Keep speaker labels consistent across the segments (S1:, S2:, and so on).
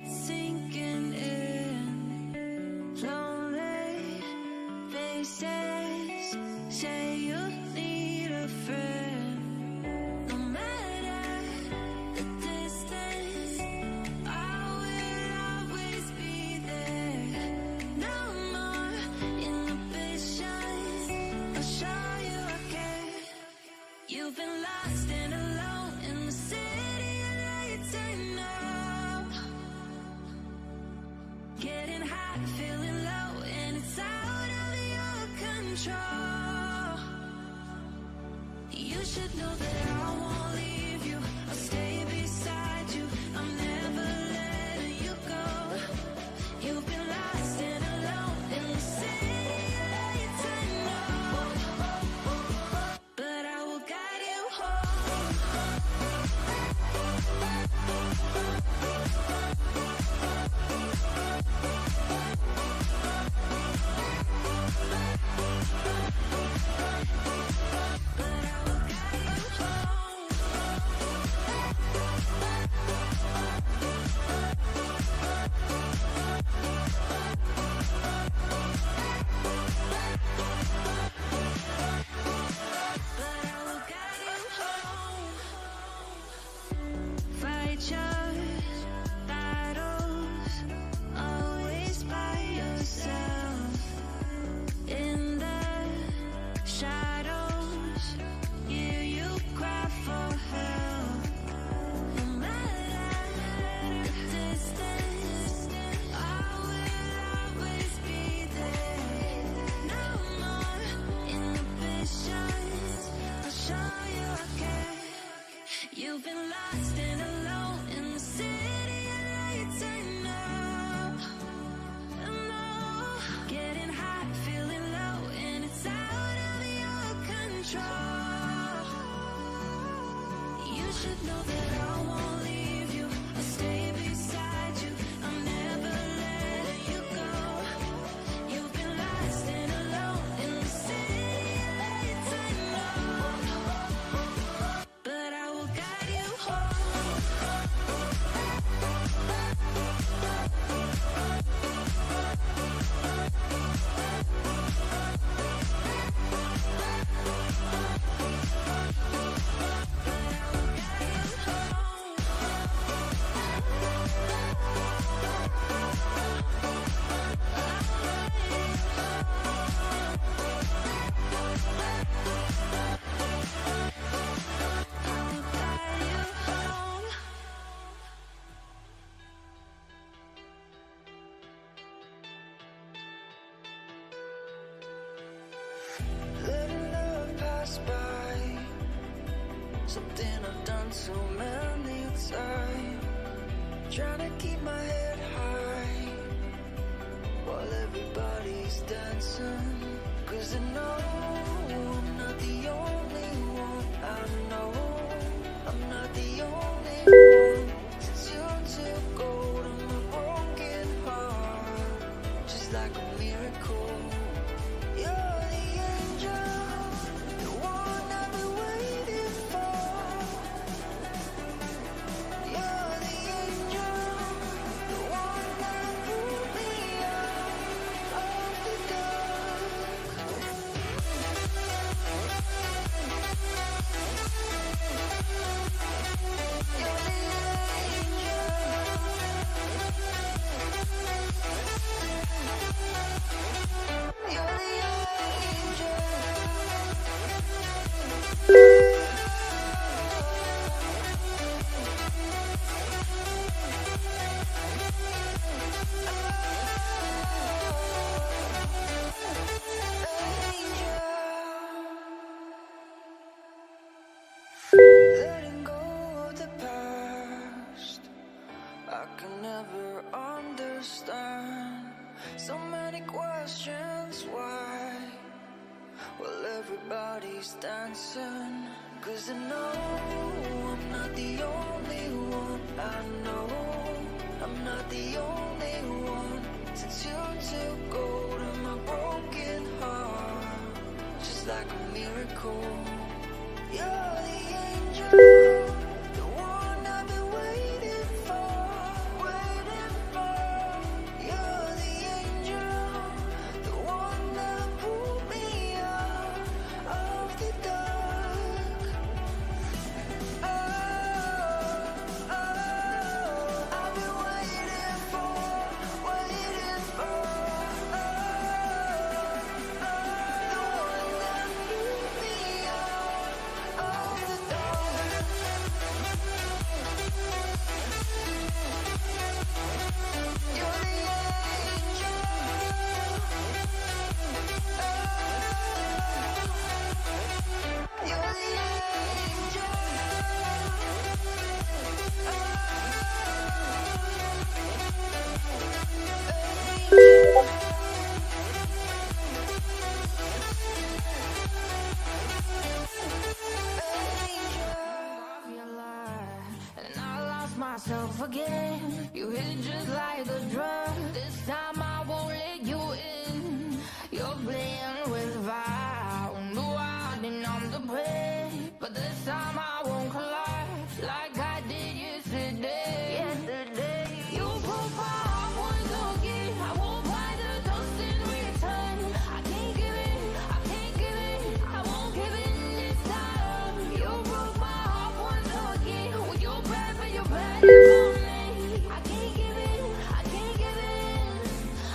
S1: Sinking in lonely faces, say you need a friend. No matter the distance, I will always be there. No more inhibitions, I'll show you I care. You've been lost and alone in the city of lights, I know. Getting hot, feeling low, and it's out of your control. You should know that I won't leave you. I'll stay beside you. I'm never letting you go. You've been lost and alone in the city of lights, I know. But I will guide you home. Fight your battles, always by yourself. In the shadows, hear you cry for help. No matter the distance, I will always be there. No more inhibitions, I'll show you I care. You've been lost and alone in the city of lights, I know. I know. Getting hot, feeling low, and it's out of your control. You should know that I won't leave you. I'll stay beside you. I'm never letting you go. You've been lost and alone in the city of lights, I know. But I will guide you home. Letting love pass by, something I've done so many times. Trying to keep my head high while everybody's dancing. 'Cause I know I'm not the only one. I know I'm not the only one. Since you took hold of my broken heart, just like a miracle. You're the angel, the one I've been waiting for. You're the angel, the one that pulled me out of the dark. Letting go of the past, I can never understand. So many questions, why? Well, everybody's dancing. 'Cause I know I'm not the only one. I know I'm not the only one. Since you took hold of my broken heart, just like a miracle. You're the angel, the one I've been waiting myself again. You hit just like a drug. This time I won't let you in. You're playing with fire. No, I didn't I'm the prey. But this time I won't collapse like I did yesterday. You broke my heart once again. I won't buy the dust in return. I can't give in, I can't give in. I won't give in this time. You broke my heart once again. Well, you're bad, but you're bad for me. I can't give in, I can't give in.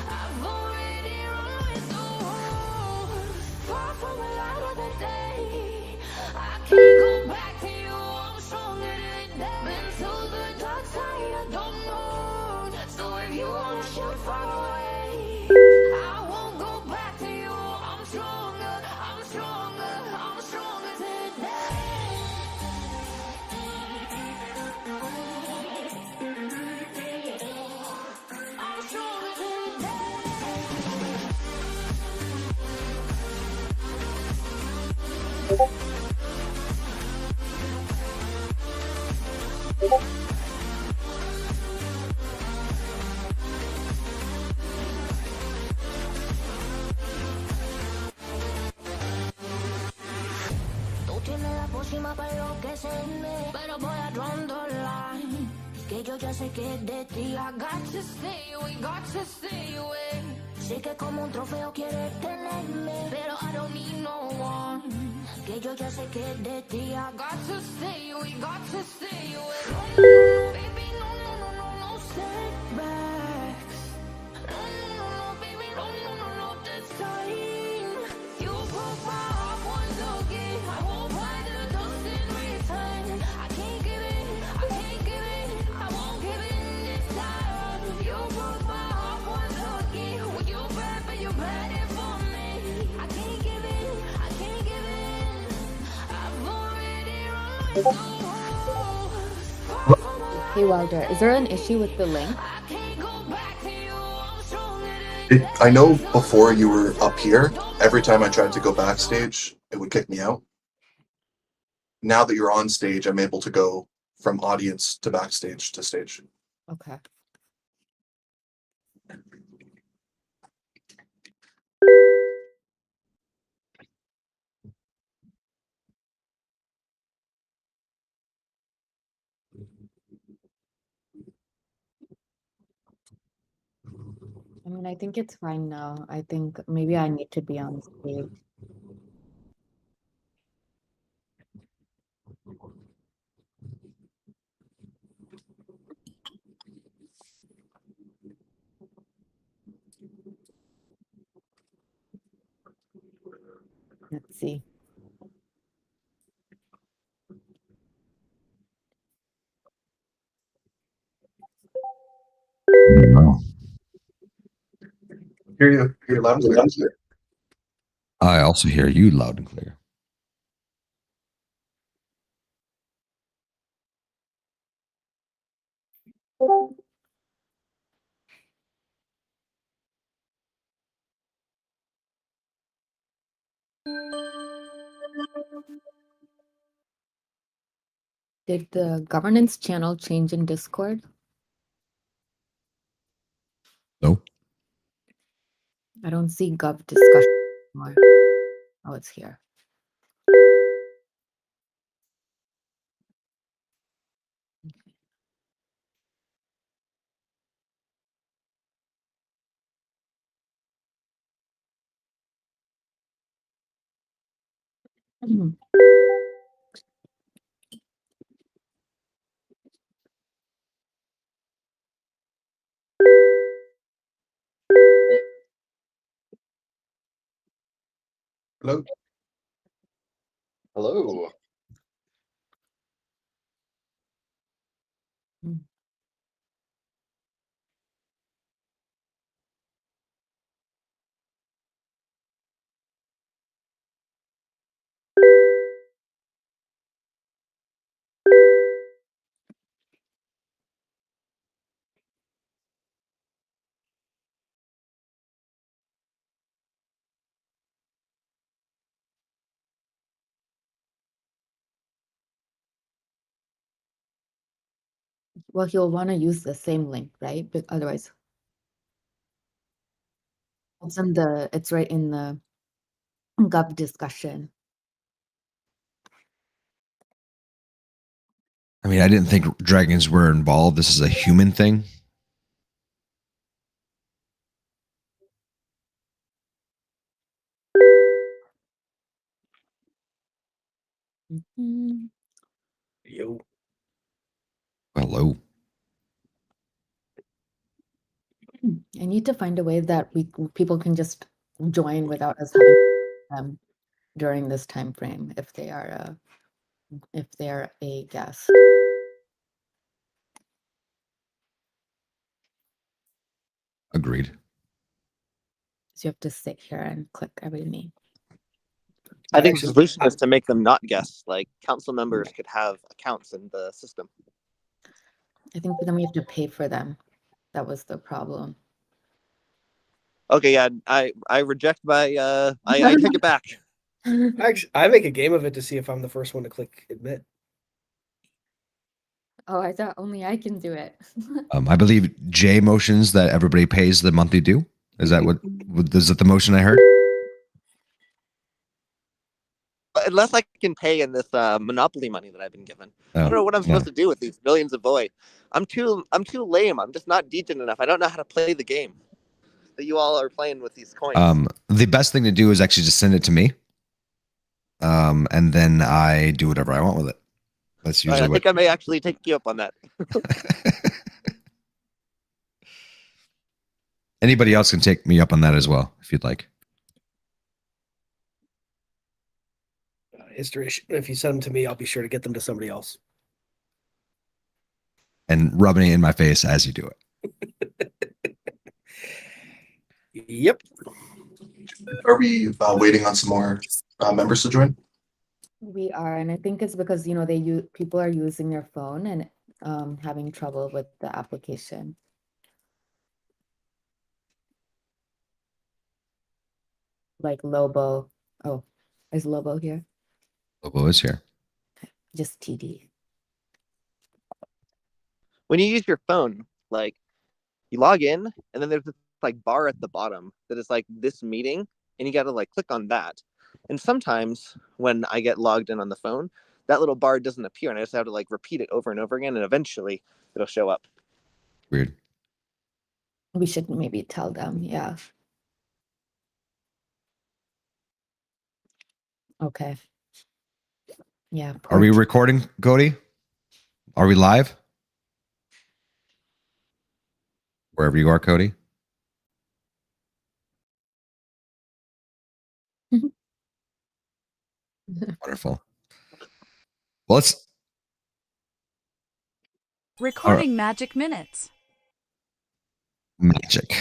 S1: I've already run with the wolves. Far from the light of the day. I can't go back to you. I'm stronger than that. Been to the dark side, I don't know. So if you wanna shoot far away, I won't go back to you. I'm stronger, I'm stronger, I'm stronger today. I'm stronger today. Tú tienes la pócima para enloquecerme, pero voy a draw the line. Que yo ya sé que es de ti. I got to stay away, got to stay away. Sé que como un trofeo quieres tenerme, pero I don't need no one. Que yo ya sé que es de ti. I got to stay away, got to stay away. No, no, no, baby, no, no, no, no, no setbacks. No, no, no, no, baby, no, no, no, no, this time. You broke my heart once again. I won't buy the dust in return. I can't give in, I can't give in. I won't give in this time. You broke my heart once again. Well, you're bad, but you're bad for me. I can't give in, I can't give in. I've already run with the wolves. Far from the
S2: Hey Wilder, is there an issue with the link?
S1: I can't go back to you. I'm stronger
S3: I know before you were up here, every time I tried to go backstage, it would kick me out. Now that you're on stage, I'm able to go from audience to backstage to stage.
S2: Okay. I mean, I think it's fine now. I think maybe I need to be on stage. Let's see.
S3: Hear you loud and clear.
S4: I also hear you loud and clear.
S2: Did the governance channel change in Discord?
S4: No,
S2: I don't see gov discussion anymore. Oh, it's here. Mhm.
S3: Hello?
S5: Hello.
S2: Mm. Well, he'll want to use the same link, right? But otherwise, it's right in the Gov discussion.
S4: I mean, I didn't think dragons were involved. This is a human thing.
S2: Mhm.
S5: Yo.
S4: Hello.
S2: I need to find a way that people can just join without us having them during this time frame if they are a guest.
S4: Agreed.
S2: So you have to sit here and click every name.
S6: I think the solution is to make them not guests. Like council members could have accounts in the system.
S2: I think then we have to pay for them. That was the problem.
S6: Okay, yeah, I reject my I take it back.
S5: Actually, I make a game of it to see if I'm the first one to click admit.
S2: Oh, I thought only I can do it.
S4: I believe Jay motions that everybody pays the monthly due. Is that is that the motion I heard?
S6: Unless I can pay in this monopoly money that I've been given. I don't know what I'm supposed to do with these millions of void. I'm too lame. I'm just not decent enough. I don't know how to play the game that you all are playing with these coins.
S4: The best thing to do is actually just send it to me. And then I do whatever I want with it. That's usually
S6: I think I may actually take you up on that.
S4: Anybody else can take me up on that as well, if you'd like.
S5: History. If you send them to me, I'll be sure to get them to somebody else.
S4: And rubbing it in my face as you do it.
S5: Yep.
S3: Are we waiting on some more members to join?
S2: We are, and I think it's because people are using their phone and having trouble with the application. Like Lobo. Oh, is Lobo here?
S4: Lobo is here.
S2: Just TD.
S6: When you use your phone, like you log in and then there's this like bar at the bottom that is like this meeting and you got to like click on that. And sometimes when I get logged in on the phone, that little bar doesn't appear and I just have to like repeat it over and over again and eventually it'll show up.
S4: Weird.
S2: We should maybe tell them, yeah. Okay. Yeah.
S4: Are we recording, Cody? Are we live? Wherever you are, Cody. Wonderful. Well, let's
S7: Recording Magic Minutes.
S4: magic.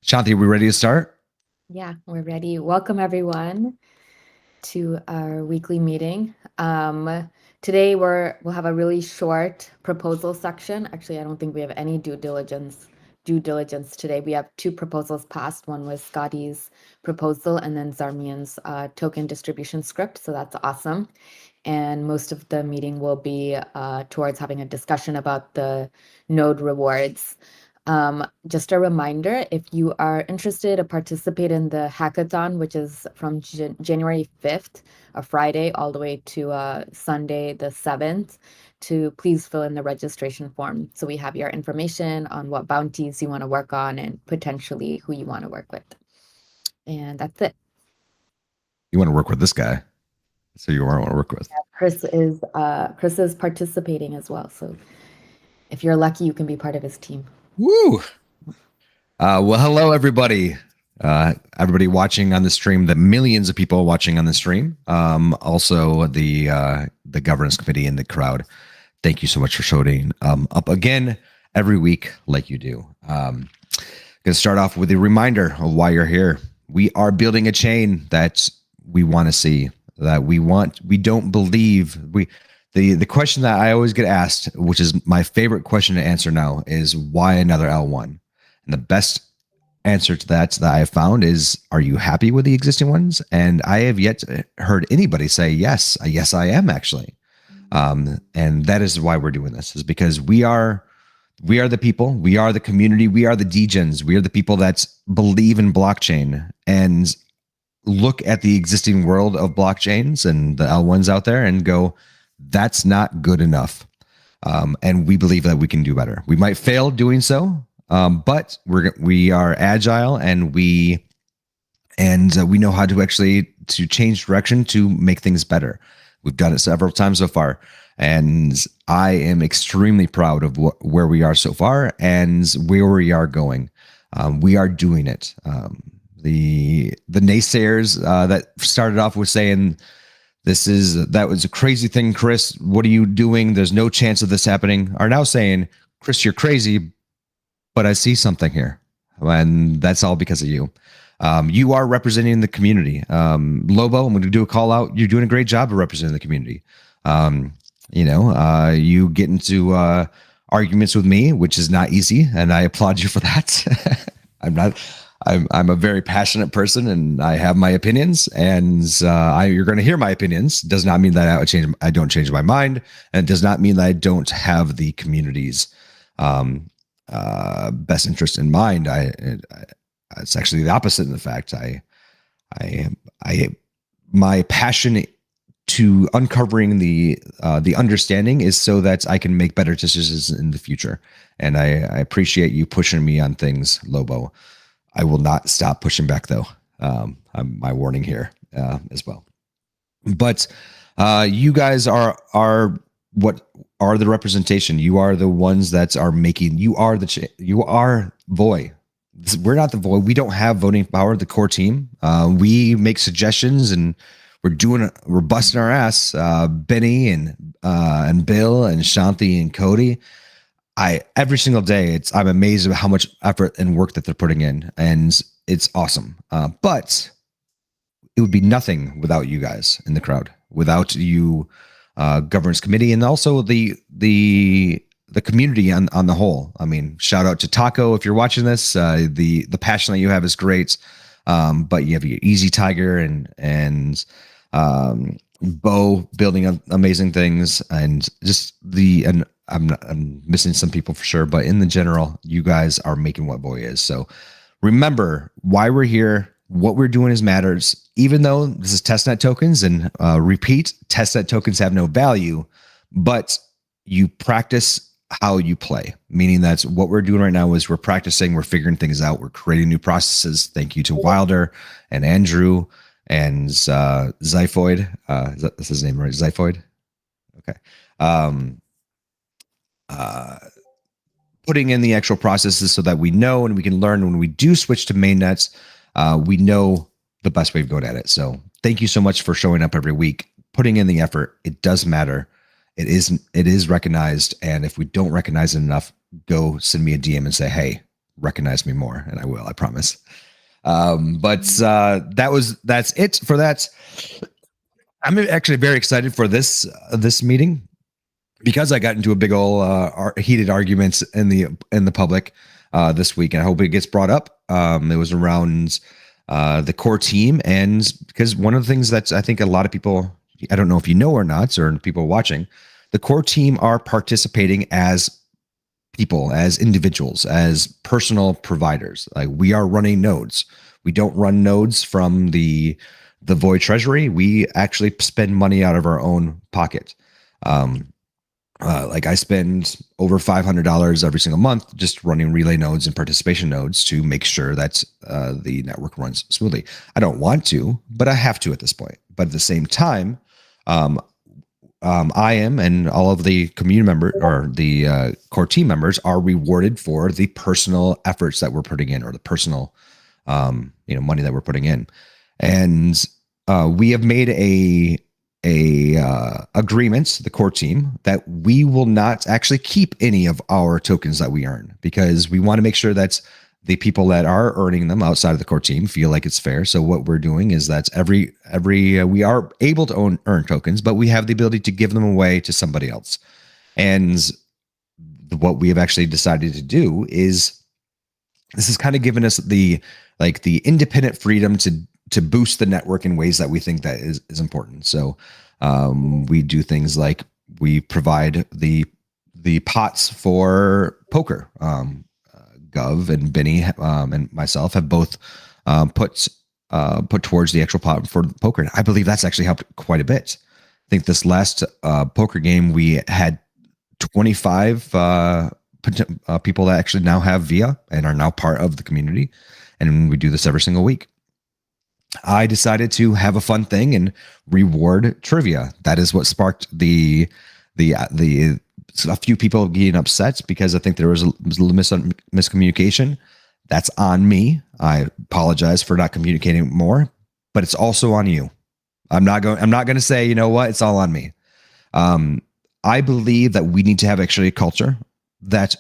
S4: Shanti, are we ready to start?
S2: Yeah, we're ready. Welcome everyone to our weekly meeting. Today we'll have a really short proposal section. Actually, I don't think we have any due diligence today. We have two proposals passed. One was Scotty's proposal and then Zarmian's token distribution script. So that's awesome. And most of the meeting will be towards having a discussion about the node rewards. Just a reminder, if you are interested to participate in the hackathon, which is from January 5th, a Friday, all the way to Sunday the 7th, to please fill in the registration form. So we have your information on what bounties you want to work on and potentially who you want to work with. And that's it.
S4: You want to work with this guy. So you want to work with.
S2: Yeah, Chris is participating as well. So if you're lucky, you can be part of his team.
S4: Woo! Well, hello, everybody. Everybody watching on the stream, the millions of people watching on the stream. Also, the governance committee in the crowd. Thank you so much for showing up again every week like you do. Going to start off with a reminder of why you're here. We are building a chain that we want to see, that we don't believe. The question that I always get asked, which is my favorite question to answer now, is why another L1? And the best answer to that I have found is, are you happy with the existing ones? And I have yet heard anybody say yes. Yes, I am actually. And that is why we're doing this, is because we are the people, we are the community, we are the degens, we are the people that believe in blockchain and look at the existing world of blockchains and the L1s out there and go, that's not good enough. And we believe that we can do better. We might fail doing so, but we are agile, and we know how to actually to change direction to make things better. We've done it several times so far, and I am extremely proud of where we are so far and where we are going. We are doing it. The naysayers that started off with saying that was a crazy thing, Chris, what are you doing? There's no chance of this happening, are now saying, Chris, you're crazy, but I see something here. And that's all because of you. You are representing the community. Lobo, I'm going to do a call out. You're doing a great job of representing the community. You get into arguments with me, which is not easy, and I applaud you for that. I'm a very passionate person, and I have my opinions, and you're going to hear my opinions. Does not mean that I don't change my mind, and it does not mean that I don't have the community's best interest in mind. It's actually the opposite. In the fact, my passion to uncovering the understanding is so that I can make better decisions in the future. And I appreciate you pushing me on things, Lobo. I will not stop pushing back, though. My warning here as well. But you guys are what are the representation. You are the ones that are making. You are VOI. We're not the VOI. We don't have voting power. The core team. We make suggestions, and we're busting our ass. Benny and Bill and Shanti and Cody. Every single day, I'm amazed at how much effort and work that they're putting in, and it's awesome. But it would be nothing without you guys in the crowd, without you, governance committee, and also the community on the whole. I mean, shout out to Taco if you're watching this. The passion that you have is great, but you have your Easy Tiger and Bo building amazing things, and just I'm missing some people for sure, but in the general, you guys are making what VOI is. So remember why we're here. What we're doing matters, even though this is testnet tokens, and repeat, testnet tokens have no value, but you practice how you play, meaning that's what we're doing right now is we're practicing, we're figuring things out, we're creating new processes. Thank you to Wilder and Andrew and Zyphoid. That's his name, right? Zyphoid. Okay. Putting in the actual processes so that we know and we can learn when we do switch to mainnets, we know the best way of going at it. So thank you so much for showing up every week, putting in the effort. It does matter. It is recognized. And if we don't recognize it enough, go send me a DM and say, hey, recognize me more. And I will, I promise. That's it for that. I'm actually very excited for this meeting, because I got into a big old heated arguments in the public this week, and I hope it gets brought up. It was around the core team, and because one of the things that I think a lot of people, I don't know if you know or not, or people watching, the core team are participating as people, as individuals, as personal providers. Like, we are running nodes. We don't run nodes from the VOI treasury. We actually spend money out of our own pocket. Like, I spend over $500 every single month just running relay nodes and participation nodes to make sure that the network runs smoothly. I don't want to, but I have to at this point. But at the same time, I am, and all of the community members or the core team members are rewarded for the personal efforts that we're putting in, or the personal, money that we're putting in. And we have made a agreement, the core team, that we will not actually keep any of our tokens that we earn, because we want to make sure that the people that are earning them outside of the core team feel like it's fair. So what we're doing is that we are able to earn tokens, but we have the ability to give them away to somebody else. And what we have actually decided to do is, this has kind of given us the independent freedom to boost the network in ways that we think that is important. So we do things like we provide the pots for poker. Gov and Benny and myself have both put towards the actual pot for poker. And I believe that's actually helped quite a bit. I think this last poker game we had 25 people that actually now have VIA and are now part of the community, and we do this every single week. I decided to have a fun thing and reward trivia. That is what sparked a few people getting upset because I think there was a little miscommunication. That's on me. I apologize for not communicating more, but it's also on you. I'm not going to say, you know what, it's all on me. I believe that we need to have actually a culture that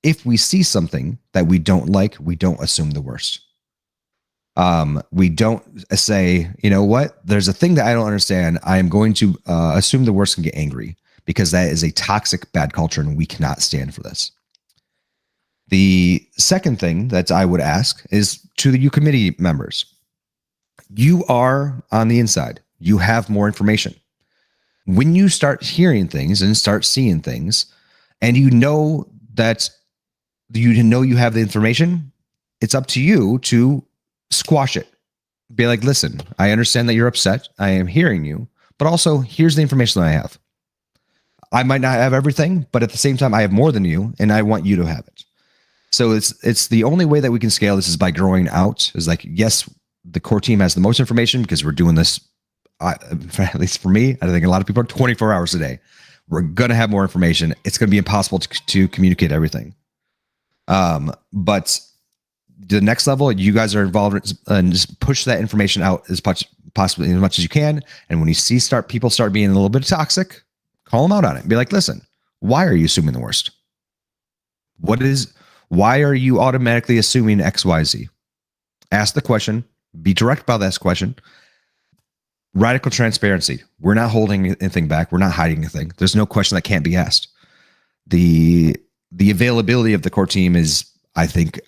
S4: if we see something that we don't like, we don't assume the worst. We don't say, you know what, there's a thing that I don't understand. I am going to assume the worst and get angry, because that is a toxic, bad culture, and we cannot stand for this. The second thing that I would ask is to you committee members. You are on the inside. You have more information. When you start hearing things and start seeing things, and you know that you have the information, it's up to you to squash it. Be like, listen, I understand that you're upset. I am hearing you, but also here's the information that I have. I might not have everything, but at the same time, I have more than you, and I want you to have it. So it's the only way that we can scale this is by growing out. Is like, yes, the core team has the most information because we're doing this, at least for me, I think a lot of people are 24 hours a day. We're going to have more information. It's going to be impossible to communicate everything. But the next level, you guys are involved and just push that information out as possibly as much as you can. And when you see people start being a little bit toxic, call them out on it. Be like, listen, why are you assuming the worst? Why are you automatically assuming X, Y, Z? Ask the question. Be direct about that question. Radical transparency. We're not holding anything back. We're not hiding anything. There's no question that can't be asked. The availability of the core team is, I think,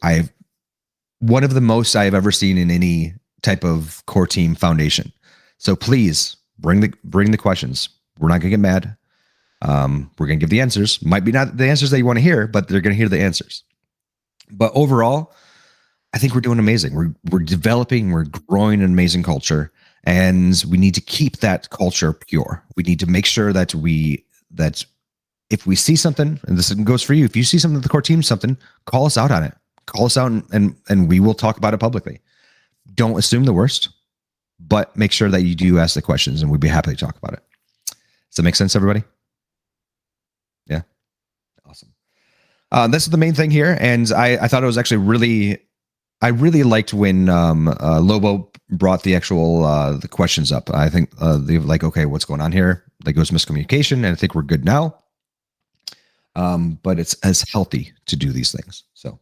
S4: one of the most I have ever seen in any type of core team foundation. So please bring the questions. We're not going to get mad. We're going to give the answers. Might be not the answers that you want to hear, but they're going to hear the answers. But overall, I think we're doing amazing. We're developing, we're growing an amazing culture, and we need to keep that culture pure. We need to make sure that if we see something, and this goes for you, if you see something that the core team something, call us out on it. Call us out and we will talk about it publicly. Don't assume the worst, but make sure that you do ask the questions, and we'd be happy to talk about it. Does that make sense, everybody? Yeah. Awesome. This is the main thing here. And I thought it was actually I really liked when Lobo brought the actual the questions up. I think they were like, okay, what's going on here? Like, it was miscommunication, and I think we're good now. But it's as healthy to do these things. So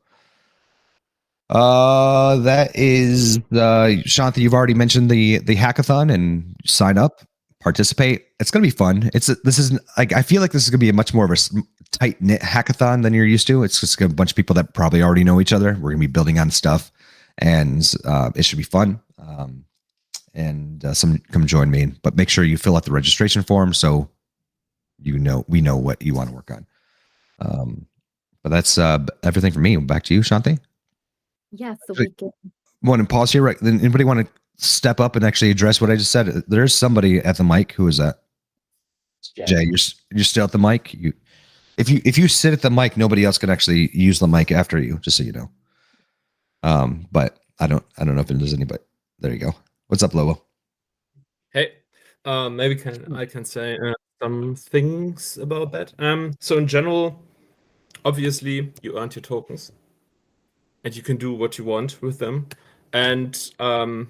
S4: that is Shanti, you've already mentioned the hackathon, and sign up, participate. It's going to be fun. This is like, I feel like this is going to be a much more of a tight knit hackathon than you're used to. It's just a bunch of people that probably already know each other. We're going to be building on stuff, and it should be fun. And some come join me, but make sure you fill out the registration form so we know what you want to work on. But that's everything from me. Back to you, Shanti.
S2: Yeah, so we can.
S4: Want to pause here? Right? Anybody want to step up and actually address what I just said? There's somebody at the mic. Who is that? Jay, you're still at the mic. If you sit at the mic, nobody else can actually use the mic after you. Just so you know. But I don't know if there's anybody. There you go. What's up, Lobo?
S8: Hey, maybe I can say some things about that. So in general, obviously you earned your tokens, and you can do what you want with them. And I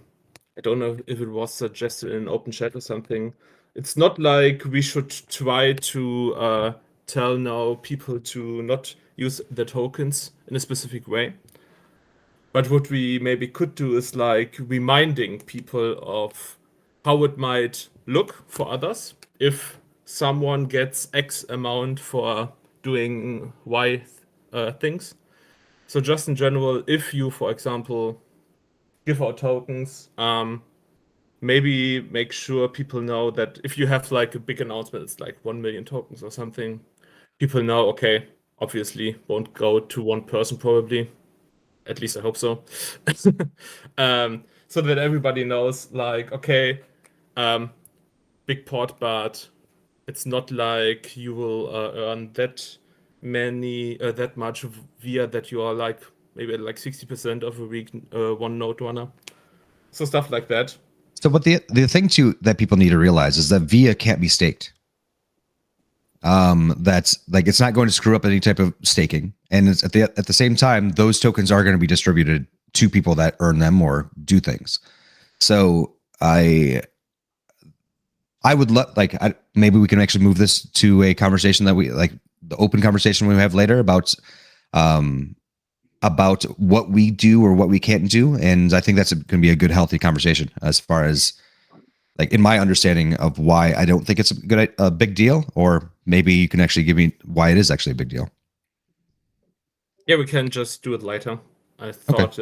S8: don't know if it was suggested in open chat or something. It's not like we should try to tell now people to not use the tokens in a specific way. But what we maybe could do is like reminding people of how it might look for others if someone gets X amount for doing Y things. So just in general, if you, for example, give out tokens, maybe make sure people know that if you have like a big announcement, it's like 1 million tokens or something, people know, okay, obviously won't go to one person probably. At least I hope so. So that everybody knows, like, okay, big pot, but it's not like you will earn that much via that you are like maybe at like 60% of a week one node runner. So stuff like that.
S4: So what the thing too that people need to realize is that VIA can't be staked. That's like, it's not going to screw up any type of staking, and it's at the same time, those tokens are going to be distributed to people that earn them or do things. So I would maybe we can actually move this to a conversation that we like, the open conversation we have later about what we do or what we can't do, and I think that's going to be a good, healthy conversation as far as like in my understanding of why I don't think it's a big deal, or maybe you can actually give me why it is actually a big deal.
S8: Yeah, we can just do it later. I thought,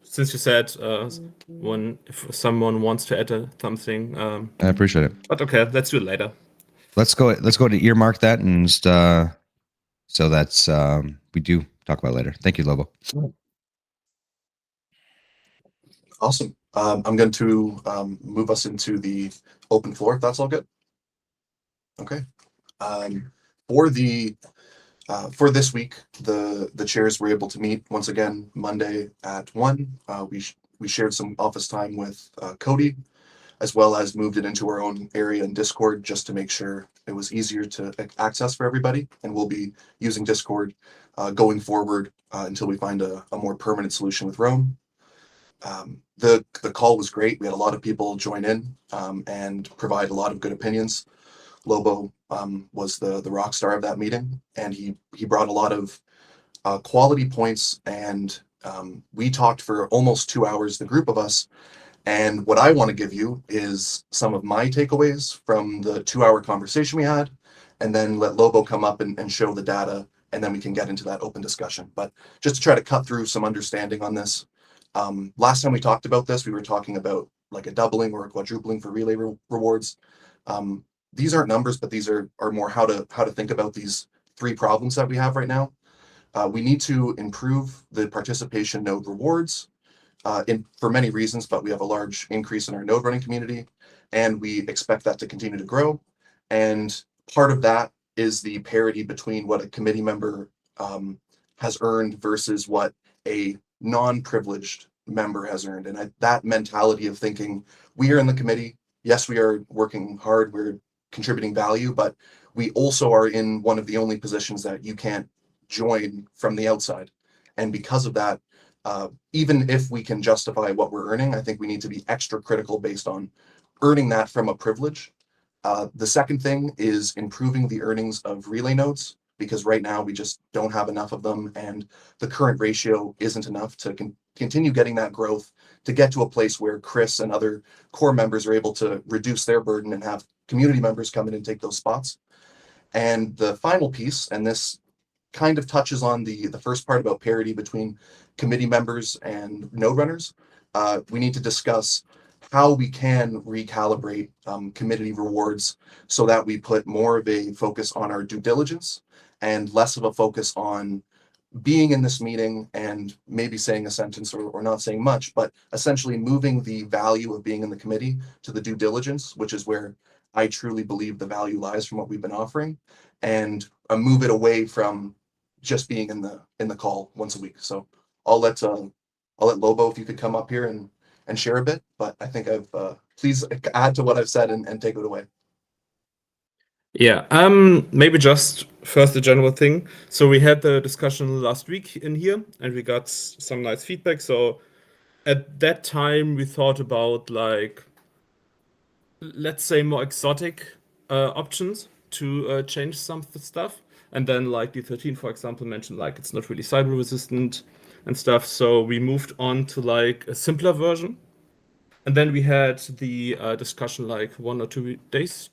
S8: since you said if someone wants to add something,
S4: I appreciate it.
S8: But okay, let's do it later.
S4: Let's go to earmark that, and so that's we do talk about it later. Thank you, Lobo.
S3: Awesome. I'm going to move us into the open floor, if that's all good. Okay. For this week, the chairs were able to meet once again Monday at 1. We shared some office time with Cody, as well as moved it into our own area in Discord just to make sure it was easier to access for everybody. And we'll be using Discord going forward until we find a more permanent solution with Roam. The call was great. We had a lot of people join in and provide a lot of good opinions. Lobo was the rock star of that meeting, and he brought a lot of quality points, and we talked for almost 2 hours, the group of us. And what I want to give you is some of my takeaways from the 2-hour conversation we had, and then let Lobo come up and show the data, and then we can get into that open discussion. But just to try to cut through some understanding on this, last time we talked about this, we were talking about like a doubling or a quadrupling for relay rewards. These aren't numbers, but these are more how to think about these 3 problems that we have right now. We need to improve the participation node rewards for many reasons, but we have a large increase in our node running community, and we expect that to continue to grow. And part of that is the parity between what a committee member has earned versus what a non-privileged member has earned. And that mentality of thinking, we are in the committee, yes, we are working hard, we're contributing value, but we also are in one of the only positions that you can't join from the outside. And because of that, even if we can justify what we're earning, I think we need to be extra critical based on earning that from a privilege. The second thing is improving the earnings of relay nodes, because right now we just don't have enough of them, and the current ratio isn't enough to continue getting that growth to get to a place where Chris and other core members are able to reduce their burden and have community members come in and take those spots. And the final piece, and this kind of touches on the first part about parity between committee members and node runners, we need to discuss how we can recalibrate committee rewards so that we put more of a focus on our due diligence and less of a focus on being in this meeting and maybe saying a sentence or not saying much, but essentially moving the value of being in the committee to the due diligence, which is where I truly believe the value lies from what we've been offering, and move it away from just being in the call once a week. So I'll let Lobo, if you could come up here and share a bit, but I think please add to what I've said and take it away.
S8: Yeah, maybe just first a general thing. So we had the discussion last week in here, and we got some nice feedback. So at that time, we thought about, like, let's say more exotic options to change some stuff. And then, like, D13, for example, mentioned, like, it's not really cyber resistant and stuff. So we moved on to, like, a simpler version. And then we had the discussion like 1 or 2 days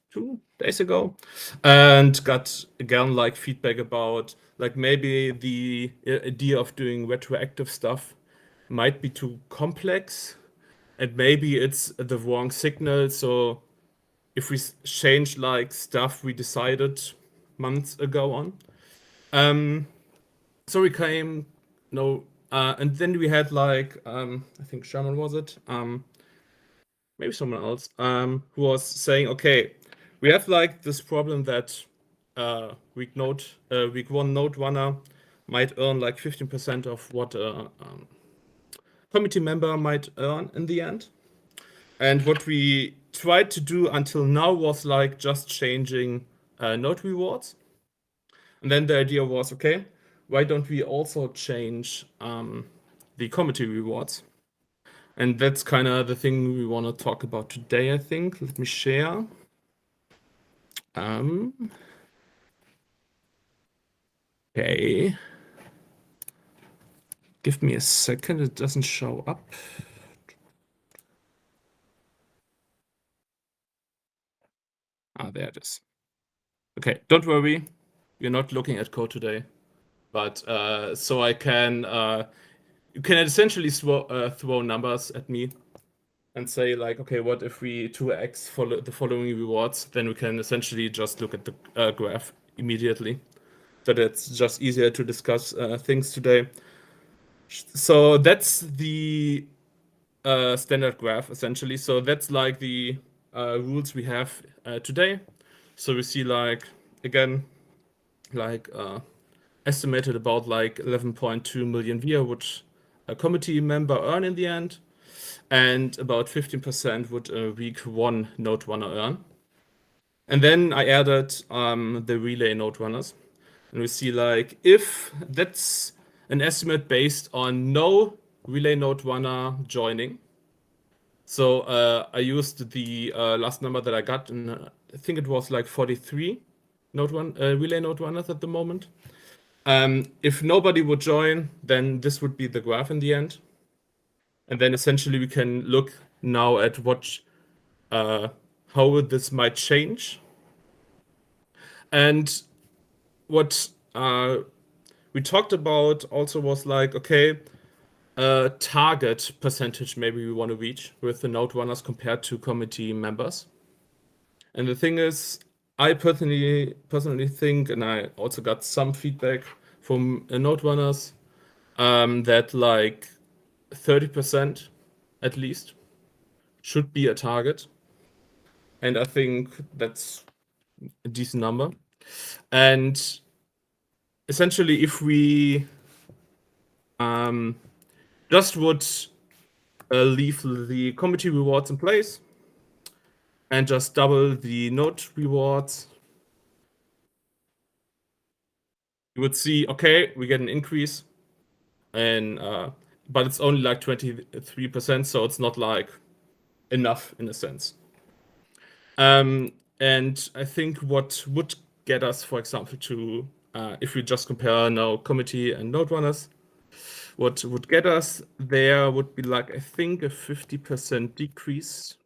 S8: ago, and got again like feedback about like maybe the idea of doing retroactive stuff might be too complex, and maybe it's the wrong signal. So if we change like stuff we decided months ago on, so we came and then we had like I think Sherman was it, maybe someone else, who was saying, okay, we have like this problem that week one node runner might earn like 15% of what a committee member might earn in the end. And what we tried to do until now was like just changing node rewards. And then the idea was, okay, why don't we also change the committee rewards? And that's kind of the thing we want to talk about today, I think. Let me share. Okay. Give me a second, it doesn't show up. There it is. Okay, don't worry, we're not looking at code today. But so I can, you can essentially throw numbers at me and say like, okay, what if we 2x follow the following rewards? Then we can essentially just look at the graph immediately. So that's just easier to discuss things today. So that's the standard graph essentially. So that's like the rules we have today. So we see like, again, like estimated about like 11.2 million VIA would a committee member earn in the end, and about 15% would a week one node runner earn. And then I added the relay node runners, and we see like if that's an estimate based on no relay node runner joining. So I used the last number that I got, and I think it was like 43 relay node runners at the moment. If nobody would join, then this would be the graph in the end. And then essentially we can look now at what how this might change. And what we talked about also was like, okay, target percentage maybe we want to reach with the node runners compared to committee members. And the thing is, I personally think, and I also got some feedback from node runners, that like 30% at least should be a target. And I think that's a decent number. And essentially, if we just would leave the committee rewards in place and just double the node rewards, you would see, okay, we get an increase, and but it's only like 23%, so it's not like enough in a sense. And I think what would get us, for example, to if we just compare now committee and node runners, what would get us there would be like, I think, a 50% decrease.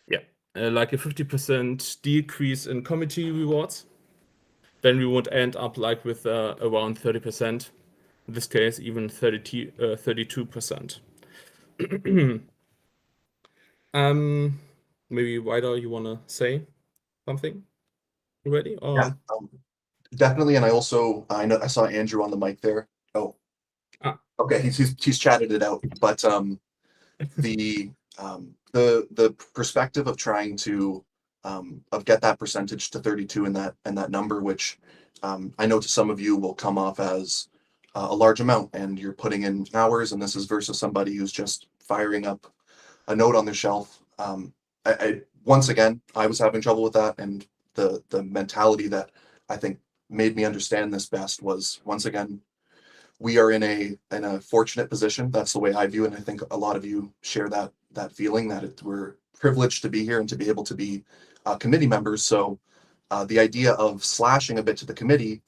S8: Yeah, like a 50% decrease in committee rewards. Then we would end up like with around 30%. In this case, even 32%. Maybe Ryder, you want to say something already? Or...
S3: Yeah, definitely. And I also, I saw Andrew on the mic there. Oh, okay. He's chatted it out, but the perspective of trying to of get that percentage to 32 and that number, which I know to some of you will come off as a large amount, and you're putting in hours, and this is versus somebody who's just firing up a node on their shelf. I once again, I was having trouble with that, and the mentality that I think made me understand this best was, once again, we are in a fortunate position. That's the way I view it, and I think a lot of you share that feeling that we're privileged to be here and to be able to be committee members. So the idea of slashing a bit to the committee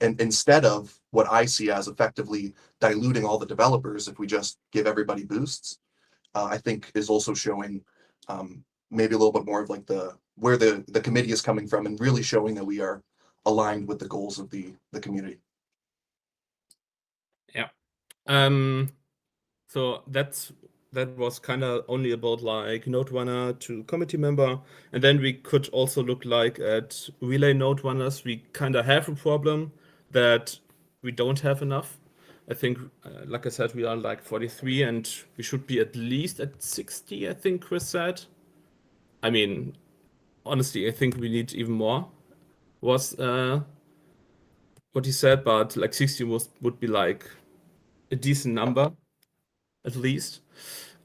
S3: and instead of what I see as effectively diluting all the developers, if we just give everybody boosts, I think is also showing maybe a little bit more of like where the committee is coming from, and really showing that we are aligned with the goals of the community.
S8: Yeah. So that's that was kind of only about like node runner to committee member, and then we could also look like at relay node runners. We kind of have a problem that we don't have enough. I think, like I said, we are like 43, and we should be at least at 60. I think Chris said. I mean, honestly, I think we need even more. Was what he said, but like 60 would be like a decent number, at least.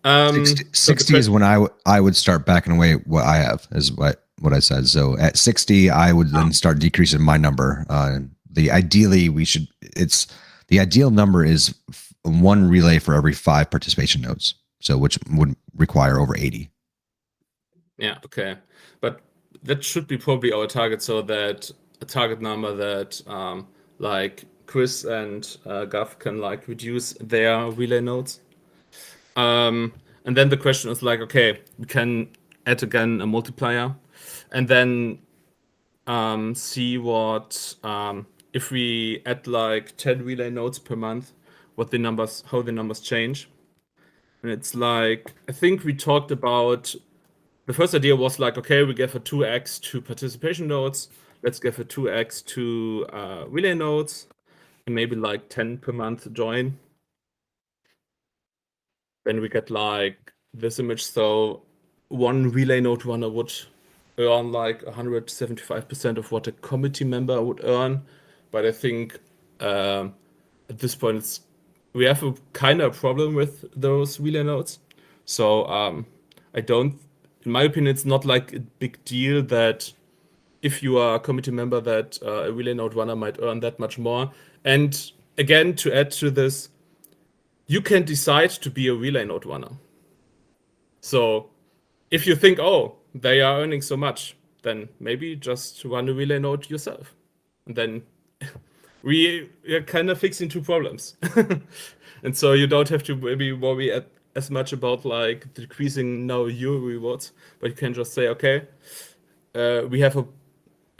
S4: 60 is when I would start backing away what I have, is what I said. So at 60, I would then start decreasing my number. The ideal number is one relay for every 5 participation nodes. So which would require over 80.
S8: Yeah, okay. But that should be probably our target, so that a target number that like Chris and Gav can like reduce their relay nodes. And then the question is like, okay, we can add again a multiplier, and then see what if we add like 10 relay nodes per month, how the numbers change. And it's like, I think we talked about, the first idea was like, okay, we give a 2x to participation nodes, let's give a 2x to relay nodes, and maybe like 10 per month join. Then we get like this image. So one relay node runner would earn like 175% of what a committee member would earn. But I think at this point we have a kind of problem with those relay nodes. So in my opinion, it's not like a big deal that if you are a committee member that a relay node runner might earn that much more. And again, to add to this, you can decide to be a relay node runner. So if you think, oh, they are earning so much, then maybe just run a relay node yourself. And then we are kind of fixing 2 problems. And so you don't have to maybe worry as much about like decreasing now your rewards, but you can just say, okay, we have a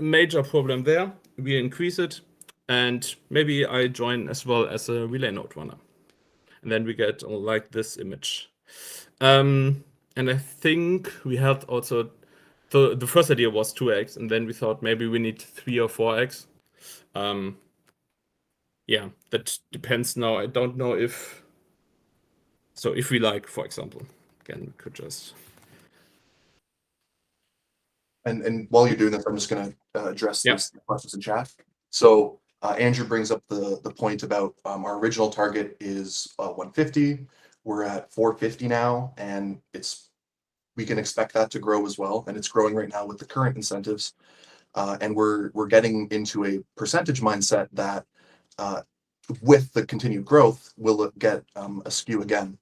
S8: major problem there, we increase it, and maybe I join as well as a relay node runner. And then we get like this image. And I think we had also, the first idea was 2x, and then we thought maybe we need 3 or 4x. Yeah, that depends now. I don't know if we like, for example, again, we could just.
S3: And while you're doing this, I'm just going to address
S8: Yeah.
S3: these questions in chat. So Andrew brings up the point about our original target is 150. We're at 450 now, and we can expect that to grow as well, and it's growing right now with the current incentives. And we're getting into a percentage mindset that with the continued growth, will get a skew again.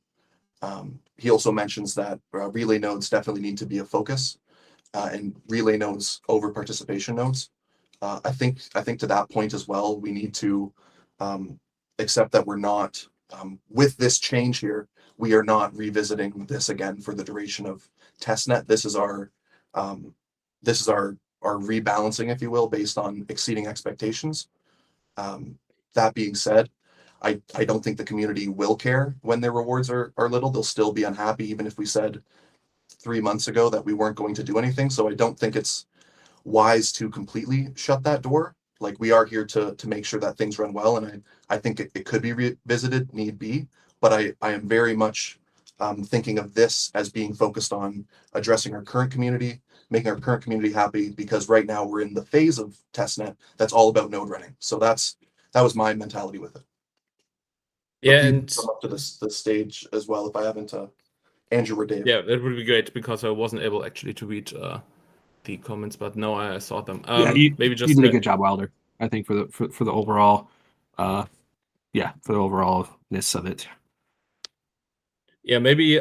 S3: He also mentions that relay nodes definitely need to be a focus, and relay nodes over participation nodes. I think to that point as well, we need to accept that we're not, with this change here, we are not revisiting this again for the duration of testnet. This is our rebalancing, if you will, based on exceeding expectations. That being said, I don't think the community will care when their rewards are little. They'll still be unhappy, even if we said 3 months ago that we weren't going to do anything. So I don't think it's wise to completely shut that door. Like, we are here to make sure that things run well, and I think it could be revisited, need be, but I am very much thinking of this as being focused on addressing our current community, making our current community happy, because right now we're in the phase of testnet that's all about node running. So that was my mentality with it.
S8: Yeah, and
S3: come up to the stage as well if I haven't, Andrew or Dave.
S8: yeah, that would be great, because I wasn't able actually to read the comments, but no, I saw them. Maybe just
S9: you did a good job, Wilder. I think for the overall, for the overallness of it.
S8: Yeah, maybe.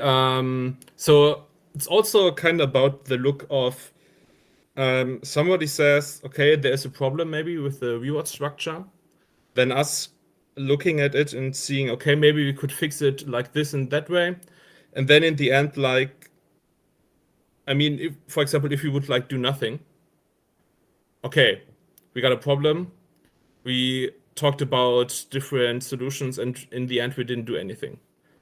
S8: So it's also kind of about the look of. Somebody says, okay, there's a problem maybe with the reward structure. Then us looking at it and seeing, okay, maybe we could fix it like this and that way. And then in the end, like, I mean, if, for example, if we would like do nothing, okay, we got a problem. We talked about different solutions, and in the end, we didn't do anything.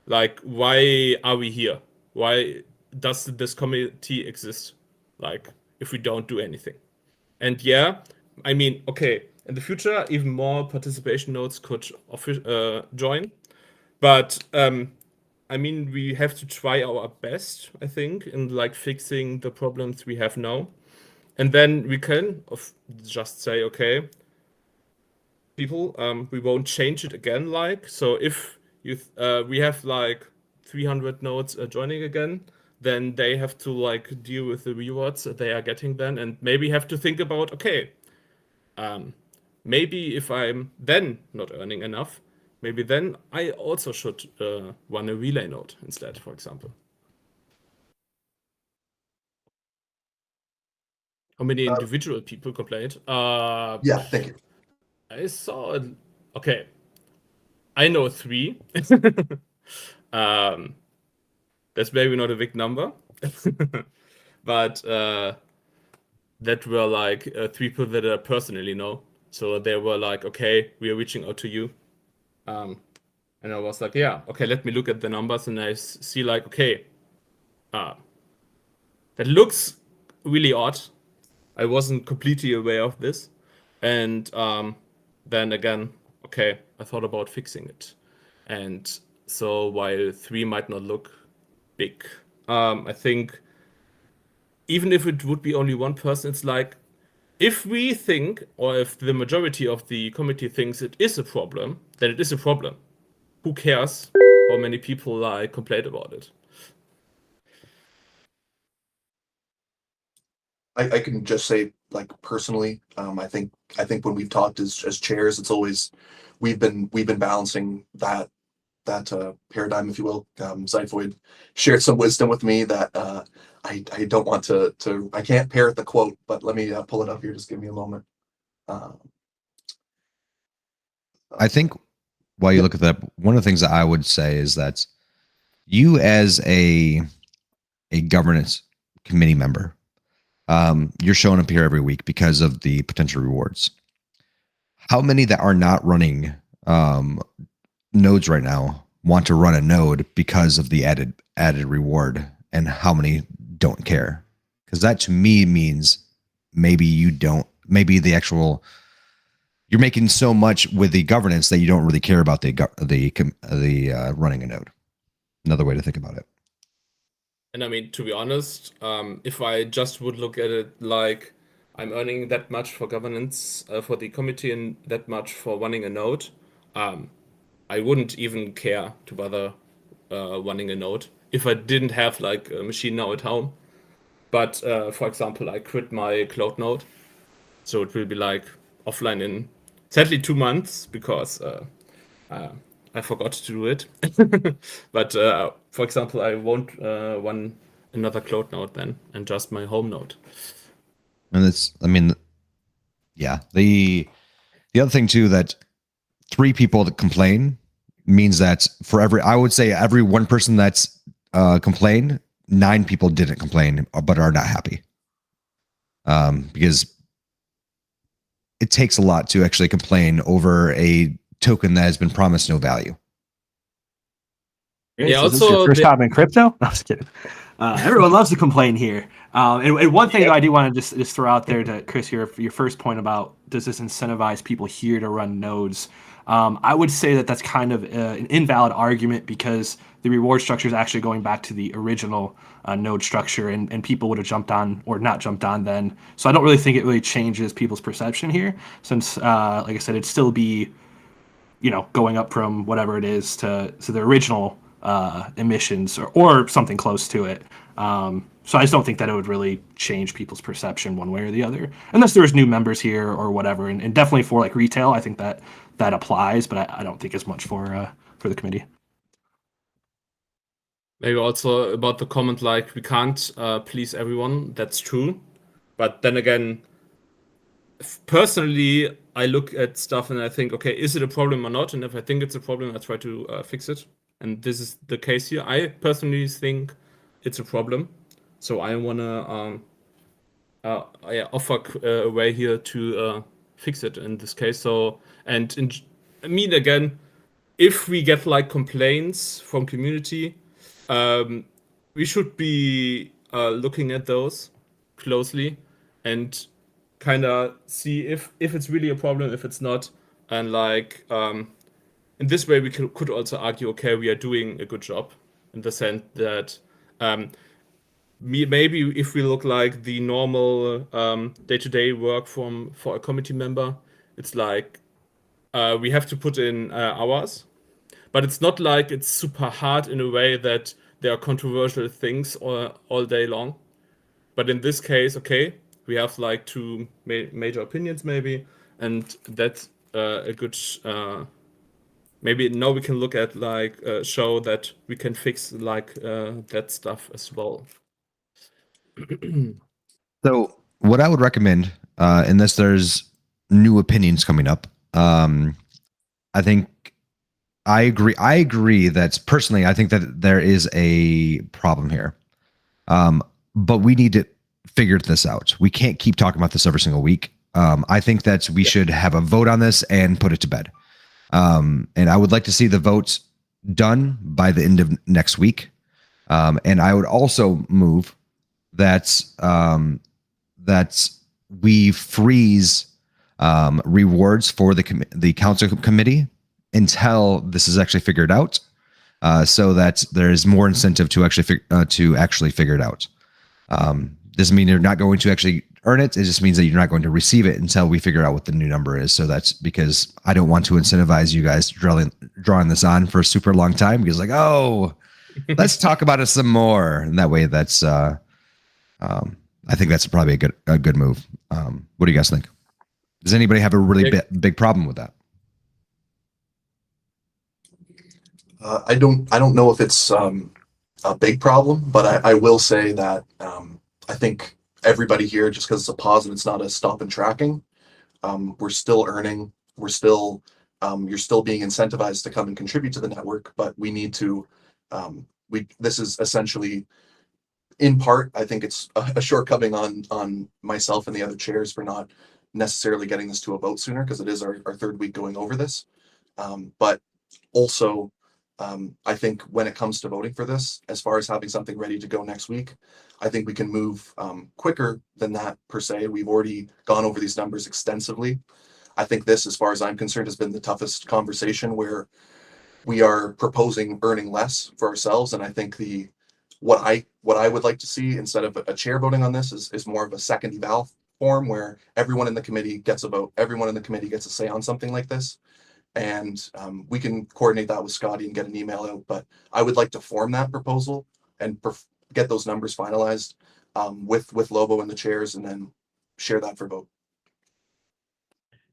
S8: Like, why are we here? Why does this committee exist? Like, if we don't do anything. And yeah, I mean, okay, in the future, even more participation nodes could join. But I mean, we have to try our best, I think, in like fixing the problems we have now. And then we can just say, okay, people, we won't change it again. Like, so if we have like 300 nodes joining again, then they have to like deal with the rewards that they are getting then, and maybe have to think about, okay, maybe if I'm then not earning enough, maybe then I also should run a relay node instead, for example. How many individual people complained?
S3: Yeah, thank you.
S8: I saw it. Okay, I know 3. That's maybe not a big number, but that were like 3 people that I personally know. So they were like, okay, we are reaching out to you. And I was like, yeah, okay, let me look at the numbers, and I see like, okay, that looks really odd. I wasn't completely aware of this. And then again, okay, I thought about fixing it. And so while 3 might not look big, I think even if it would be only one person, it's like, if we think, or if the majority of the committee thinks it is a problem, then it is a problem. Who cares how many people like complain about it?
S3: I can just say, like, personally, I think when we've talked as chairs, it's always we've been balancing that paradigm, if you will. Zyphoid shared some wisdom with me that I don't want to I can't parrot the quote, but let me pull it up here. Just give me a moment.
S4: I think while you look at that, one of the things that I would say is that you, as a governance committee member, you're showing up here every week because of the potential rewards. How many that are not running nodes right now want to run a node because of the added reward, and how many don't care? Because that to me means maybe you don't. Maybe the actual you're making so much with the governance that you don't really care about the running a node. Another way to think about it.
S8: And I mean, to be honest, if I just would look at it like I'm earning that much for governance for the committee and that much for running a node, I wouldn't even care to bother running a node if I didn't have like a machine now at home. But for example, I quit my cloud node, so it will be like offline in sadly 2 months because I forgot to do it. But for example, I won't run another cloud node then, and just my home node.
S4: And it's, I mean, yeah. The other thing too, that 3 people that complain means that for I would say every one person that's complained, 9 people didn't complain but are not happy. Because it takes a lot to actually complain over a token that has been promised no value.
S9: Yeah, so this is your first time in crypto? No, I was kidding. Everyone loves to complain here. And one thing that I do want to just throw out there to Chris, your first point about does this incentivize people here to run nodes? I would say that that's kind of an invalid argument because the reward structure is actually going back to the original node structure, and people would have jumped on or not jumped on then. So I don't really think it really changes people's perception here, since, like I said, it'd still be, going up from whatever it is to the original emissions or something close to it. So I just don't think that it would really change people's perception one way or the other, unless there was new members here or whatever. And definitely for like retail, I think that applies, but I don't think as much for the committee.
S8: Maybe also about the comment like we can't please everyone. That's true, but then again, personally, I look at stuff and I think, okay, is it a problem or not? And if I think it's a problem, I try to fix it. And this is the case here. I personally think it's a problem, so I wanna offer a way here to fix it in this case. So, and I mean, again, if we get like complaints from community, we should be looking at those closely and kind of see if it's really a problem, if it's not, and like in this way we could also argue, okay, we are doing a good job in the sense that maybe if we look like the normal day-to-day work for a committee member, it's like we have to put in hours, but it's not like it's super hard in a way that there are controversial things all day long. But in this case, okay, we have like two major opinions maybe, and that's a good maybe now we can look at like show that we can fix like that stuff as well.
S4: So what I would recommend, unless there's new opinions coming up, I think I agree. I agree that personally, I think that there is a problem here. But we need to figure this out. We can't keep talking about this every single week. I think that we should have a vote on this and put it to bed. And I would like to see the votes done by the end of next week. And I would also move that we freeze rewards for the council committee until this is actually figured out, so that there is more incentive to actually figure it out. Doesn't mean you're not going to actually earn it. It just means that you're not going to receive it until we figure out what the new number is. So that's because I don't want to incentivize you guys drawing this on for a super long time, because like, oh, let's talk about it some more. And that way that's, I think that's probably a good move. What do you guys think? Does anybody have a really big problem with that?
S3: I don't know if it's a big problem, but I will say that I think everybody here, just because it's a pause and it's not a stop and tracking, we're still earning, you're still being incentivized to come and contribute to the network, but we need to, this is essentially, in part, I think it's a shortcoming on myself and the other chairs for not necessarily getting this to a vote sooner, because it is our third week going over this. But also, I think when it comes to voting for this, as far as having something ready to go next week, I think we can move quicker than that per se. We've already gone over these numbers extensively. I think this, as far as I'm concerned, has been the toughest conversation, where we are proposing earning less for ourselves. And I think what I would like to see, instead of a chair voting on this, is more of a second eval form, where everyone in the committee gets a vote, everyone in the committee gets a say on something like this. And we can coordinate that with Scotty and get an email out, but I would like to form that proposal and get those numbers finalized with Lobo and the chairs, and then share that for vote.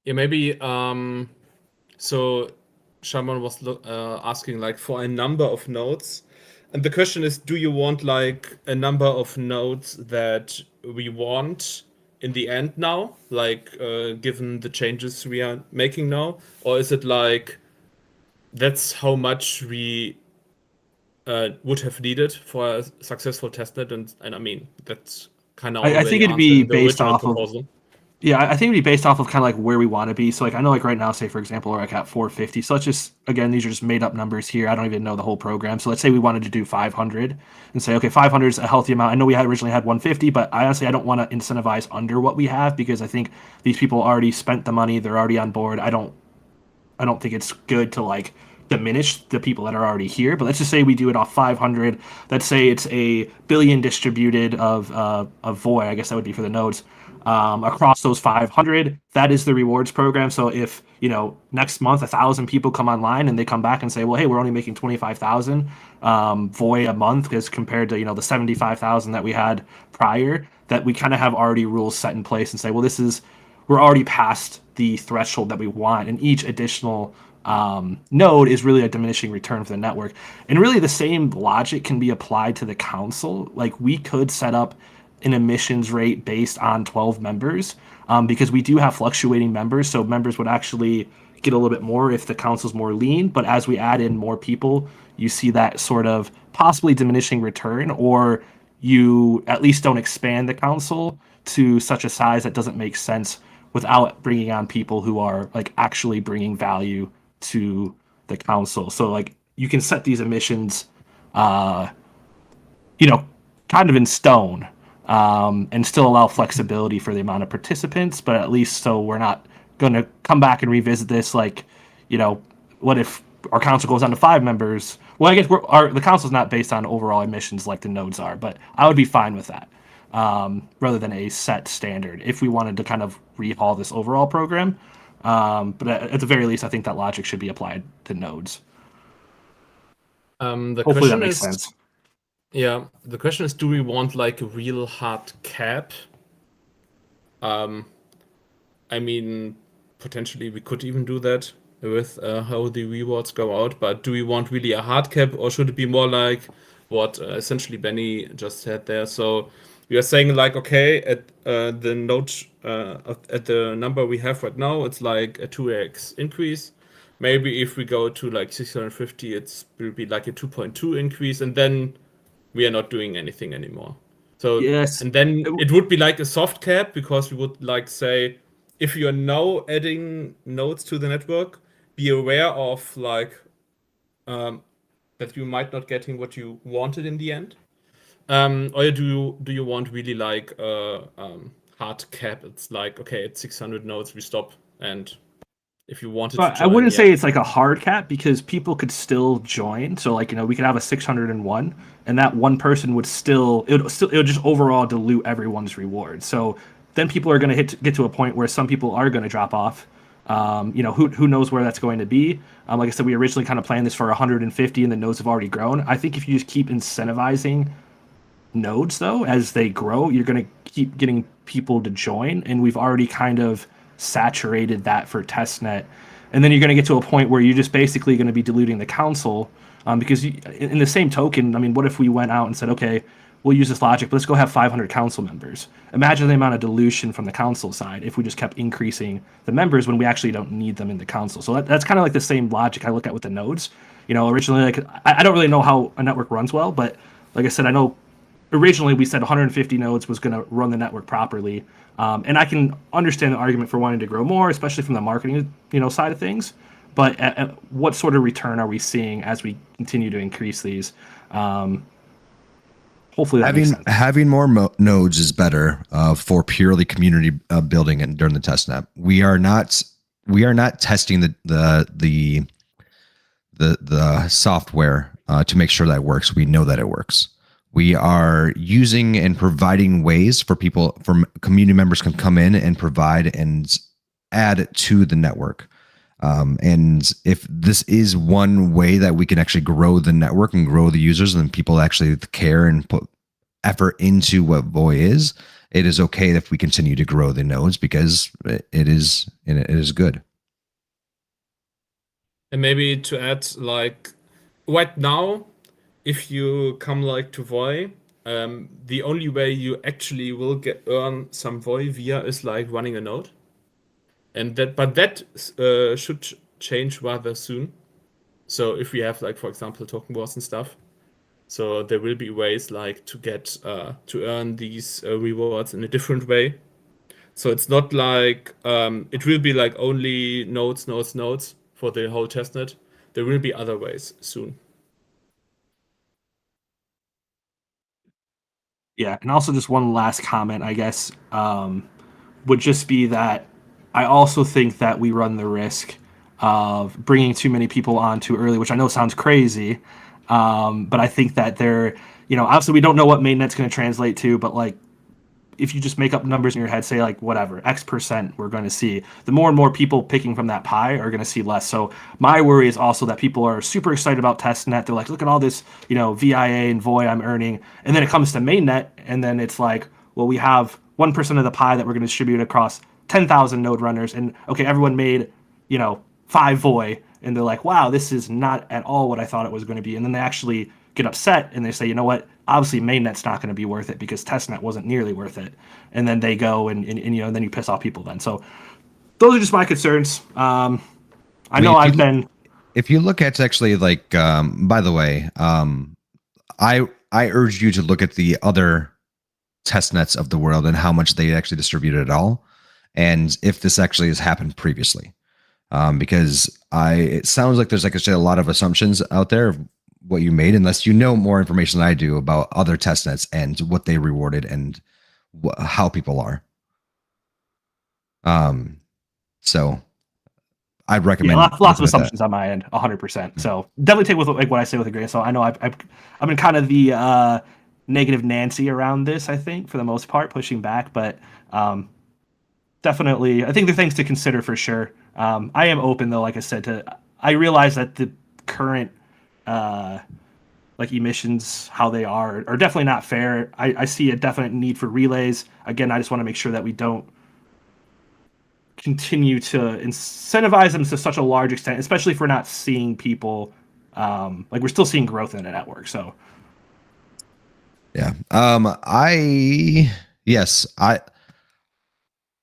S8: Yeah, maybe so Shaman was asking like for a number of nodes, and the question is, do you want like a number of nodes that we want in the end now, like given the changes we are making now, or is it like that's how much we would have needed for a successful testnet? And I mean, that's kind of
S9: I think it'd be based off of, yeah, I think it'd be based off of kind of like where we want to be. So like, I know like right now, say for example, we're like at 450. So let's just, again, these are just made up numbers here. I don't even know the whole program. So let's say we wanted to do 500 and say, okay, 500 is a healthy amount. I know we had originally had 150, but I honestly don't want to incentivize under what we have, because I think these people already spent the money. They're already on board. I don't think it's good to like diminish the people that are already here. But let's just say we do it off 500. Let's say it's a billion distributed of Void. I guess that would be for the nodes. Across those 500, that is the rewards program. So if, next month 1,000 people come online and they come back and say, well, hey, we're only making 25,000 Void a month as compared to, the 75,000 that we had prior, that we kind of have already rules set in place and say, well, we're already past the threshold that we want. And each additional node is really a diminishing return for the network. And really the same logic can be applied to the council. Like, we could set up an emissions rate based on 12 members, because we do have fluctuating members. So members would actually get a little bit more if the council's more lean. But as we add in more people, you see that sort of possibly diminishing return, or you at least don't expand the council to such a size that doesn't make sense without bringing on people who are like actually bringing value to the council. So like you can set these emissions, kind of in stone, and still allow flexibility for the amount of participants, but at least so we're not going to come back and revisit this. Like, what if our council goes down to 5 members? Well, I guess the council's not based on overall emissions like the nodes are, but I would be fine with that, rather than a set standard if we wanted to kind of rehaul this overall program. But at the very least, I think that logic should be applied to nodes.
S8: The
S9: Hopefully that
S8: question
S9: makes
S8: is,
S9: sense.
S8: yeah, the question is, do we want like a real hard cap? I mean, potentially we could even do that with how the rewards go out, but do we want really a hard cap, or should it be more like what essentially Benny just said there? So we are saying like, okay, at the node, at the number we have right now, it's like a 2x increase. Maybe if we go to like 650, it will be like a 2.2 increase, and then we are not doing anything anymore. So
S9: Yes.
S8: and then it would be like a soft cap, because we would like say, if you are now adding nodes to the network, be aware of like that you might not getting what you wanted in the end. Or do you want really like a hard cap? It's like, okay, at 600 nodes we stop, and if you wanted to join,
S9: I wouldn't say it's like a hard cap, because people could still join. So like, we could have a 601, and that one person would it would just overall dilute everyone's reward. So then people are going to get to a point where some people are going to drop off. Who knows where that's going to be? Like I said, we originally kind of planned this for 150, and the nodes have already grown. I think if you just keep incentivizing nodes though as they grow, you're going to keep getting people to join, and we've already kind of saturated that for testnet. And then you're going to get to a point where you're just basically going to be diluting the council, because in the same token, I mean, what if we went out and said, okay, we'll use this logic, but let's go have 500 council members. Imagine the amount of dilution from the council side if we just kept increasing the members when we actually don't need them in the council. So that's kind of like the same logic I look at with the nodes. Originally, like I don't really know how a network runs well, but like I said, I know originally we said 150 nodes was going to run the network properly. And I can understand the argument for wanting to grow more, especially from the marketing, side of things. But at what sort of return are we seeing as we continue to increase these? Hopefully that makes sense.
S4: Having more nodes is better for purely community building and during the testnet. We are not testing the software to make sure that it works. We know that it works. We are using and providing ways for community members can come in and provide and add to the network. And if this is one way that we can actually grow the network and grow the users, and people actually care and put effort into what Voy is, it is okay if we continue to grow the nodes, because it is good.
S8: And maybe to add, like right now, if you come like to Voy, the only way you actually will earn some Voy via is like running a node. But that should change rather soon. So if we have like, for example, token wars and stuff, so there will be ways like to get to earn these rewards in a different way. So it's not like it will be like only nodes for the whole testnet. There will be other ways soon.
S9: Yeah, and also just one last comment, I guess, would just be that I also think that we run the risk of bringing too many people on too early, which I know sounds crazy, but I think that obviously we don't know what mainnet's going to translate to, but like if you just make up numbers in your head, say like whatever, X% we're going to see, the more and more people picking from that pie are going to see less. So my worry is also that people are super excited about testnet. They're like, look at all this, VIA and Voy I'm earning. And then it comes to mainnet, and then it's like, well, we have 1% of the pie that we're going to distribute across 10,000 node runners. And okay, everyone made, 5 Voy. And they're like, wow, this is not at all what I thought it was going to be. And then they actually get upset and they say, you know what? Obviously, mainnet's not going to be worth it because testnet wasn't nearly worth it. And then they go and then you piss off people then. So those are just my concerns. I know I've been.
S4: If you look at actually like, by the way, I urge you to look at the other testnets of the world and how much they actually distributed it all, and if this actually has happened previously. because it sounds like there's, like I said, a lot of assumptions out there of what you made, unless you know more information than I do about other test nets and what they rewarded and how people are. So I'd recommend
S9: lots of
S4: looking at that.
S9: assumptions on my end, 100%. So definitely take with like what I say with a grain of salt. I know I've been kind of the negative Nancy around this, I think, for the most part, pushing back, but definitely, I think there are things to consider for sure. I am open though, like I said, I realize that the current like emissions, how they are definitely not fair. I see a definite need for relays. Again, I just want to make sure that we don't continue to incentivize them to such a large extent, especially if we're not seeing people like we're still seeing growth in the network. So
S4: yeah,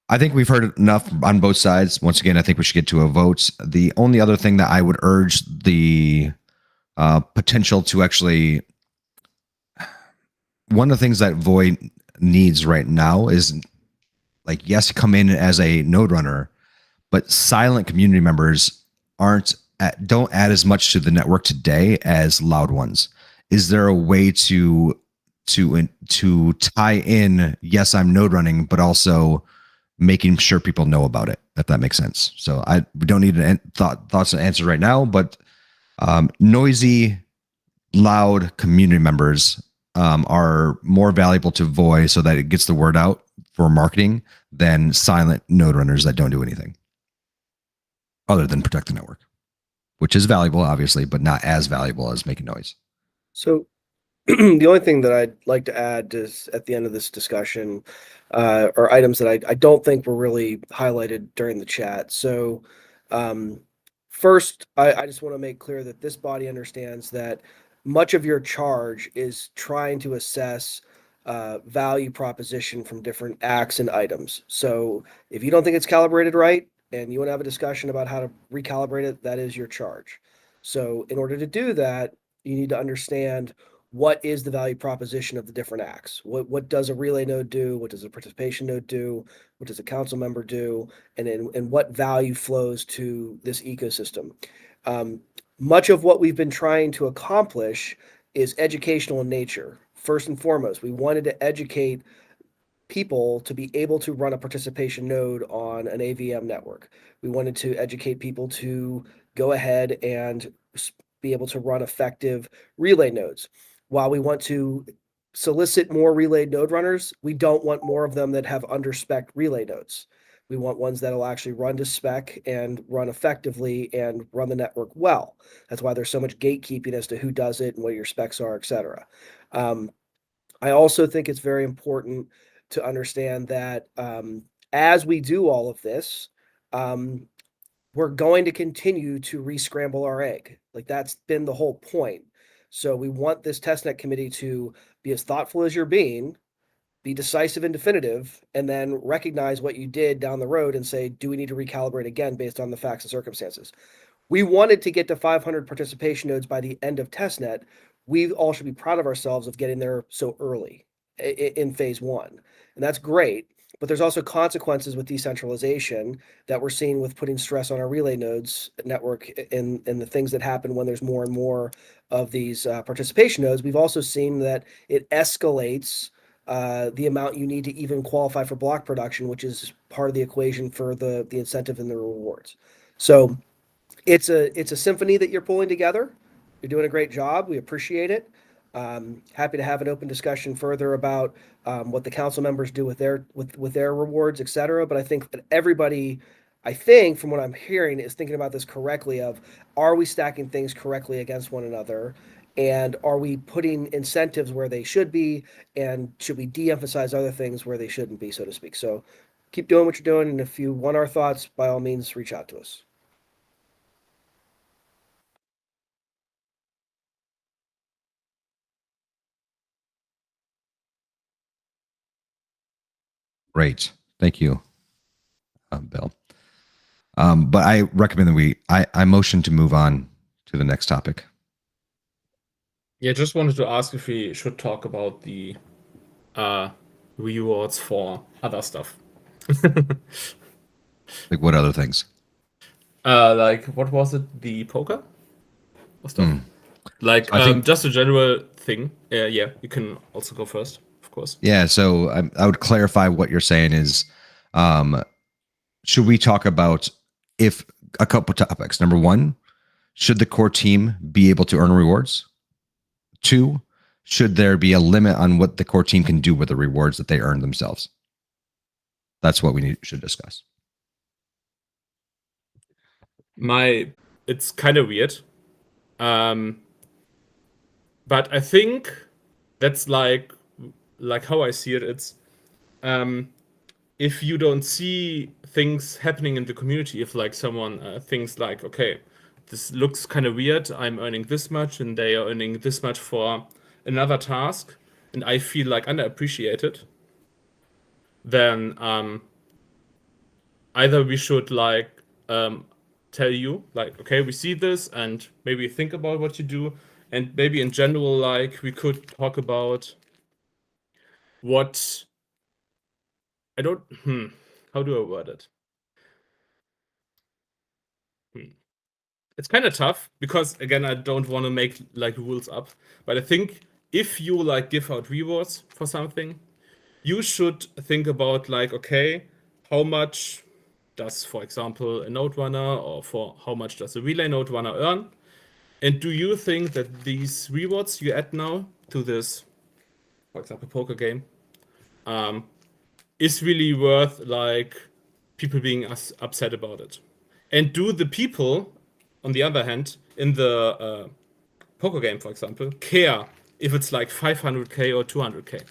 S4: I think we've heard enough on both sides. Once again, I think we should get to a vote. The only other thing that I would urge the potential to actually, one of the things that Void needs right now is, like, yes, come in as a node runner, but silent community members don't add as much to the network today as loud ones. Is there a way to tie in, yes, I'm node running, but also making sure people know about it, if that makes sense? So we don't need thoughts and answers right now, but noisy, loud community members are more valuable to Voy so that it gets the word out for marketing than silent node runners that don't do anything other than protect the network, which is valuable, obviously, but not as valuable as making noise.
S5: So the only thing that I'd like to add is at the end of this discussion are items that I don't think were really highlighted during the chat. So first, I just want to make clear that this body understands that much of your charge is trying to assess value proposition from different acts and items. So if you don't think it's calibrated right and you want to have a discussion about how to recalibrate it, that is your charge. So in order to do that, you need to understand what is the value proposition of the different acts. What does a relay node do? What does a participation node do? What does a council member do? And what value flows to this ecosystem? Much of what we've been trying to accomplish is educational in nature. First and foremost, we wanted to educate people to be able to run a participation node on an AVM network. We wanted to educate people to go ahead and be able to run effective relay nodes. While we want to solicit more relay node runners, we don't want more of them that have under-spec relay nodes. We want ones that will actually run to spec and run effectively and run the network well. That's why there's so much gatekeeping as to who does it and what your specs are, et cetera. I also think it's very important to understand that as we do all of this, we're going to continue to re-scramble our egg. Like, that's been the whole point. So we want this testnet committee to be as thoughtful as you're being, be decisive and definitive, and then recognize what you did down the road and say, do we need to recalibrate again based on the facts and circumstances? We wanted to get to 500 participation nodes by the end of testnet. We all should be proud of ourselves of getting there so early in phase one. And that's great. But there's also consequences with decentralization that we're seeing with putting stress on our relay nodes network and the things that happen when there's more and more of these participation nodes. We've also seen that it escalates the amount you need to even qualify for block production, which is part of the equation for the incentive and the rewards. So it's a symphony that you're pulling together. You're doing a great job. We appreciate it. Happy to have an open discussion further about what the council members do with their rewards, et cetera. But I think that everybody, from what I'm hearing, is thinking about this correctly of, are we stacking things correctly against one another? And are we putting incentives where they should be? And should we de-emphasize other things where they shouldn't be, so to speak? So keep doing what you're doing. And if you want our thoughts, by all means, reach out to us.
S4: Great. Thank you, Bill. But I recommend that I motion to move on to the next topic.
S8: Yeah, just wanted to ask if we should talk about the rewards for other stuff.
S4: Like, what other things?
S8: Like, what was it? The poker or stuff? Like,
S4: I think-
S8: just a general thing. Yeah, you can also go first, of course.
S4: Yeah, so I would clarify what you're saying is, should we talk about if a couple topics? Number one, should the core team be able to earn rewards? Two, should there be a limit on what the core team can do with the rewards that they earn themselves? That's what we should discuss.
S8: It's kind of weird. But I think that's like how I see it. It's if you don't see things happening in the community, if like someone thinks like, okay, this looks kind of weird, I'm earning this much and they are earning this much for another task, and I feel like underappreciated, then either we should like tell you like, okay, we see this and maybe think about what you do, and maybe in general like we could talk about what how do I word it? It's kind of tough because again I don't want to make like rules up, but I think if you like give out rewards for something, you should think about like, okay, how much does, for example, a node runner, or for how much does a relay node runner earn? And do you think that these rewards you add now to this, for example, poker game, is really worth like people being upset about it? And do the people, on the other hand, in the poker game, for example, care if it's like 500k or 200k?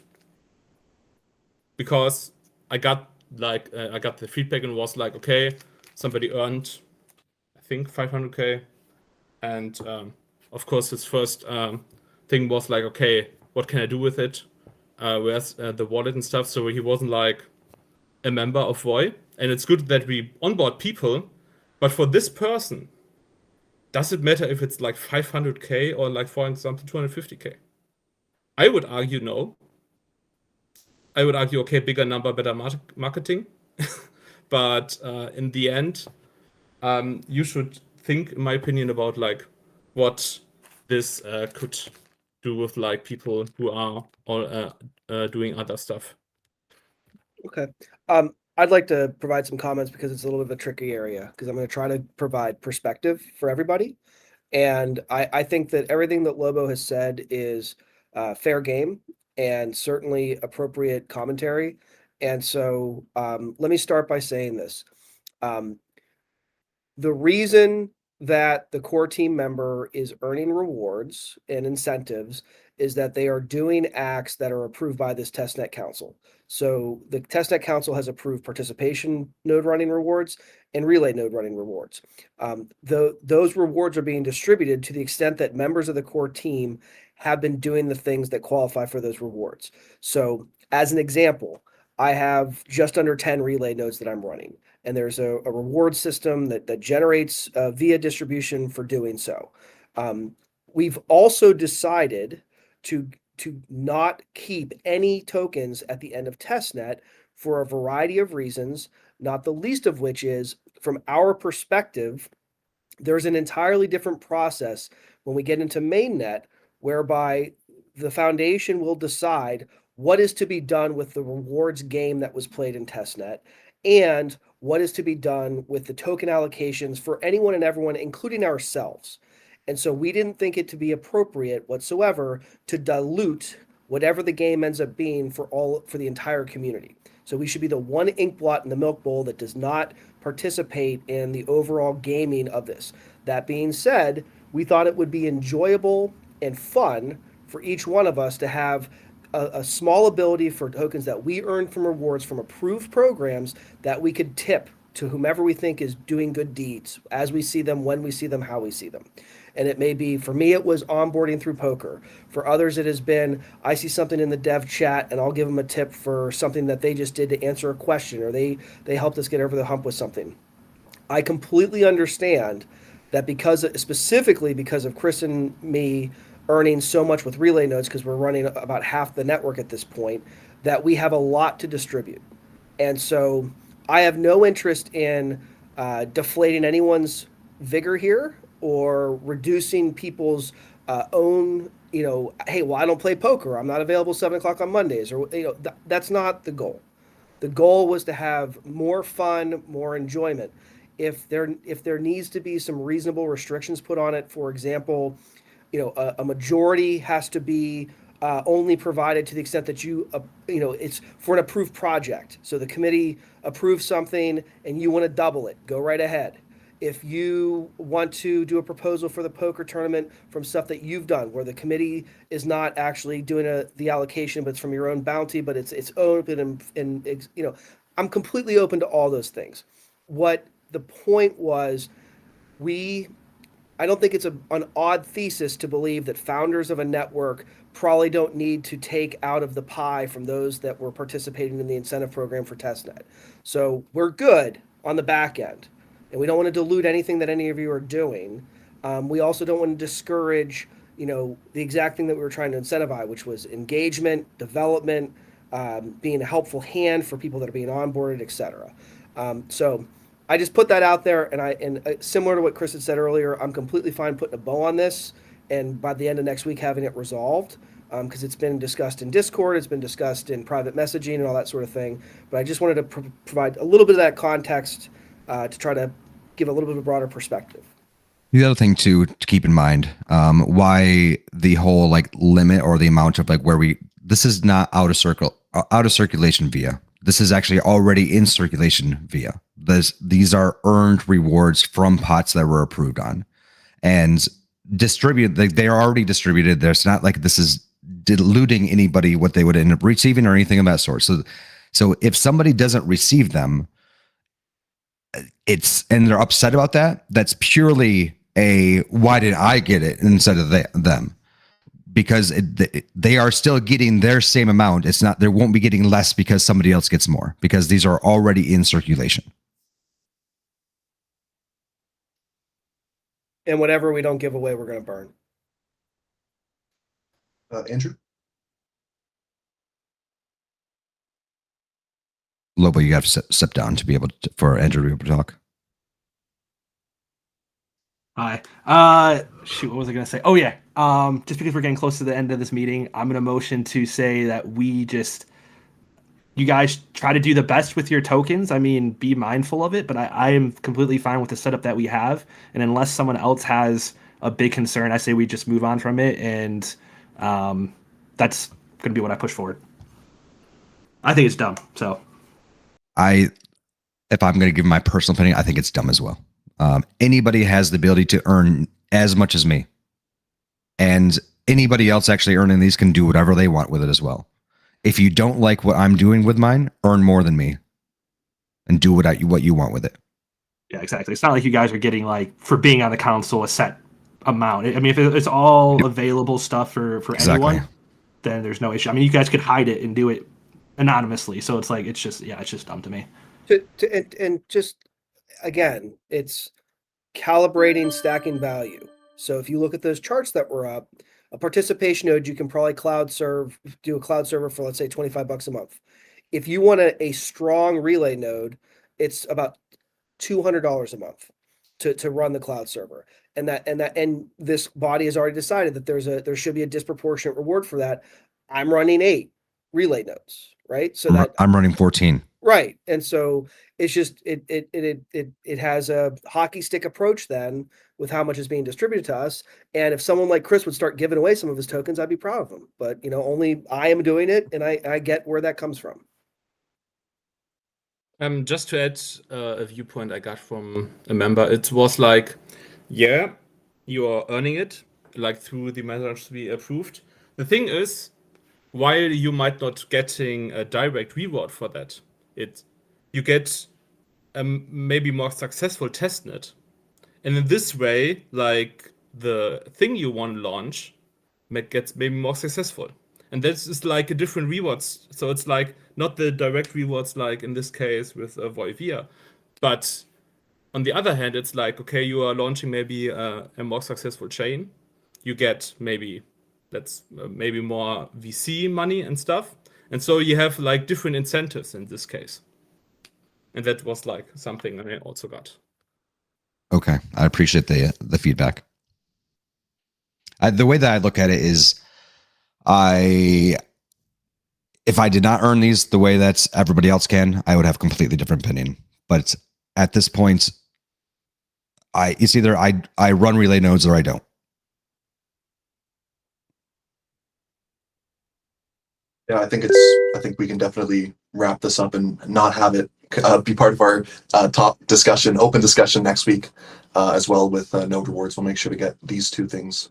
S8: Because I got the feedback and was like, okay, somebody earned, I think 500k, and of course his first thing was like, okay, what can I do with it? Where's the wallet and stuff? So he wasn't like a member of Voi, and it's good that we onboard people, but for this person, does it matter if it's like 500k or like, for example, 250k? I would argue no. I would argue, okay, bigger number, better marketing. But in the end, you should think, in my opinion, about like what this could do with like people who are all doing other stuff.
S5: Okay. I'd like to provide some comments because it's a little bit of a tricky area, because I'm going to try to provide perspective for everybody. And I think that everything that Lobo has said is fair game and certainly appropriate commentary. And so let me start by saying this. The reason that the core team member is earning rewards and incentives is that they are doing acts that are approved by this testnet council. So the testnet council has approved participation node running rewards and relay node running rewards. Those rewards are being distributed to the extent that members of the core team have been doing the things that qualify for those rewards. So as an example, I have just under 10 relay nodes that I'm running, and there's a reward system that generates via distribution for doing so. We've also decided to not keep any tokens at the end of testnet for a variety of reasons, not the least of which is, from our perspective, there's an entirely different process when we get into mainnet, whereby the foundation will decide what is to be done with the rewards game that was played in testnet, and what is to be done with the token allocations for anyone and everyone, including ourselves. And so we didn't think it to be appropriate whatsoever to dilute whatever the game ends up being for the entire community. So we should be the one ink blot in the milk bowl that does not participate in the overall gaming of this. That being said, we thought it would be enjoyable and fun for each one of us to have a small ability for tokens that we earn from rewards from approved programs that we could tip to whomever we think is doing good deeds as we see them, when we see them, how we see them. And it may be, for me, it was onboarding through poker. For others, it has been, I see something in the dev chat and I'll give them a tip for something that they just did to answer a question, or they helped us get over the hump with something. I completely understand that specifically because of Chris and me earning so much with relay nodes, because we're running about half the network at this point, that we have a lot to distribute. And so I have no interest in deflating anyone's vigor here or reducing people's own, hey, well, I don't play poker. I'm not available 7 o'clock on Mondays, or that's not the goal. The goal was to have more fun, more enjoyment. If there needs to be some reasonable restrictions put on it, for example, a majority has to be only provided to the extent that it's for an approved project. So the committee approves something and you want to double it, go right ahead. If you want to do a proposal for the poker tournament from stuff that you've done, where the committee is not actually doing the allocation, but it's from your own bounty, but it's open and I'm completely open to all those things. What the point was, I don't think it's an odd thesis to believe that founders of a network probably don't need to take out of the pie from those that were participating in the incentive program for testnet. So we're good on the back end, and we don't want to dilute anything that any of you are doing. We also don't want to discourage, the exact thing that we were trying to incentivize, which was engagement, development, being a helpful hand for people that are being onboarded, et cetera. So I just put that out there, and similar to what Chris had said earlier, I'm completely fine putting a bow on this, and by the end of next week having it resolved, because it's been discussed in Discord, it's been discussed in private messaging and all that sort of thing. But I just wanted to provide a little bit of that context to try to give a little bit of a broader perspective.
S4: The other thing to keep in mind, why the whole limit or the amount of this is not out of circulation via. This is actually already in circulation via. These are earned rewards from pots that were approved on and distributed. They are already distributed. There's not like this is diluting anybody what they would end up receiving or anything of that sort. So if somebody doesn't receive them, and they're upset about that, that's purely why did I get it instead of them? Because they are still getting their same amount. It's not, they won't be getting less because somebody else gets more, because these are already in circulation.
S5: And whatever we don't give away, we're going to burn.
S3: Andrew?
S4: Lobo, you have to step down to be able for Andrew to be able to talk.
S9: Hi. Shoot, what was I going to say? Oh, yeah. Just because we're getting close to the end of this meeting, I'm going to motion to say that you guys try to do the best with your tokens. I mean, be mindful of it, but I am completely fine with the setup that we have. And unless someone else has a big concern, I say we just move on from it. And that's going to be what I push forward. I think it's dumb. So
S4: if I'm going to give my personal opinion, I think it's dumb as well. Anybody has the ability to earn as much as me, and anybody else actually earning these can do whatever they want with it as well. If you don't like what I'm doing with mine, earn more than me and do what you want with it.
S9: Yeah, exactly. It's not like you guys are getting for being on the council a set amount. I mean, if it's all available stuff for anyone, then there's no issue. I mean, you guys could hide it and do it anonymously. So it's it's just dumb to me.
S5: And just again, it's calibrating stacking value. So if you look at those charts that were up, a participation node, you can probably do a cloud server for, let's say, $25 a month. If you want a strong relay node, it's about $200 a month to run the cloud server. And this body has already decided that there should be a disproportionate reward for that. I'm running 8 relay nodes, right? So
S4: I'm running 14.
S5: Right. And so it's just it has a hockey stick approach then with how much is being distributed to us. And if someone like Chris would start giving away some of his tokens, I'd be proud of him. But only I am doing it, and I get where that comes from.
S8: Just to add a viewpoint I got from a member, it was yeah, you are earning it through the methods we approved. The thing is, while you might not getting a direct reward for that, you get a maybe more successful testnet, and in this way, the thing you want to launch gets maybe more successful, and this is a different rewards. So it's not the direct rewards in this case with Voivia, but on the other hand, it's okay, you are launching maybe a more successful chain, you get maybe more VC money and stuff. And so you have different incentives in this case. And that was something I also got.
S4: Okay, I appreciate the feedback. The way that I look at it is, if I did not earn these the way that everybody else can, I would have a completely different opinion. But at this point, it's either I run relay nodes or I don't.
S3: Yeah, I think we can definitely wrap this up and not have it be part of our top discussion, open discussion next week as well with node rewards. We'll make sure to get these two things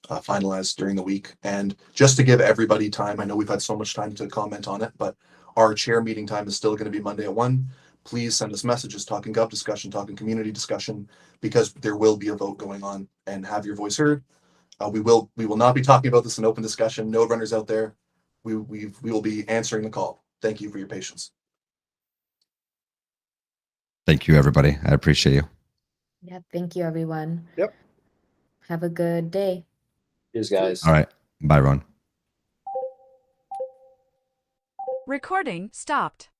S3: finalized during the week. And just to give everybody time, I know we've had so much time to comment on it, but our chair meeting time is still going to be Monday at 1. Please send us messages, talking gov discussion, talking community discussion, because there will be a vote going on, and have your voice heard. We will not be talking about this in open discussion. Node runners out there, we will be answering the call. Thank you for your patience.
S4: Thank you, everybody. I appreciate you.
S2: Yeah, thank you, everyone.
S5: Yep.
S2: Have a good day.
S5: Cheers, guys.
S4: All right. Bye, Ron.
S7: Recording stopped.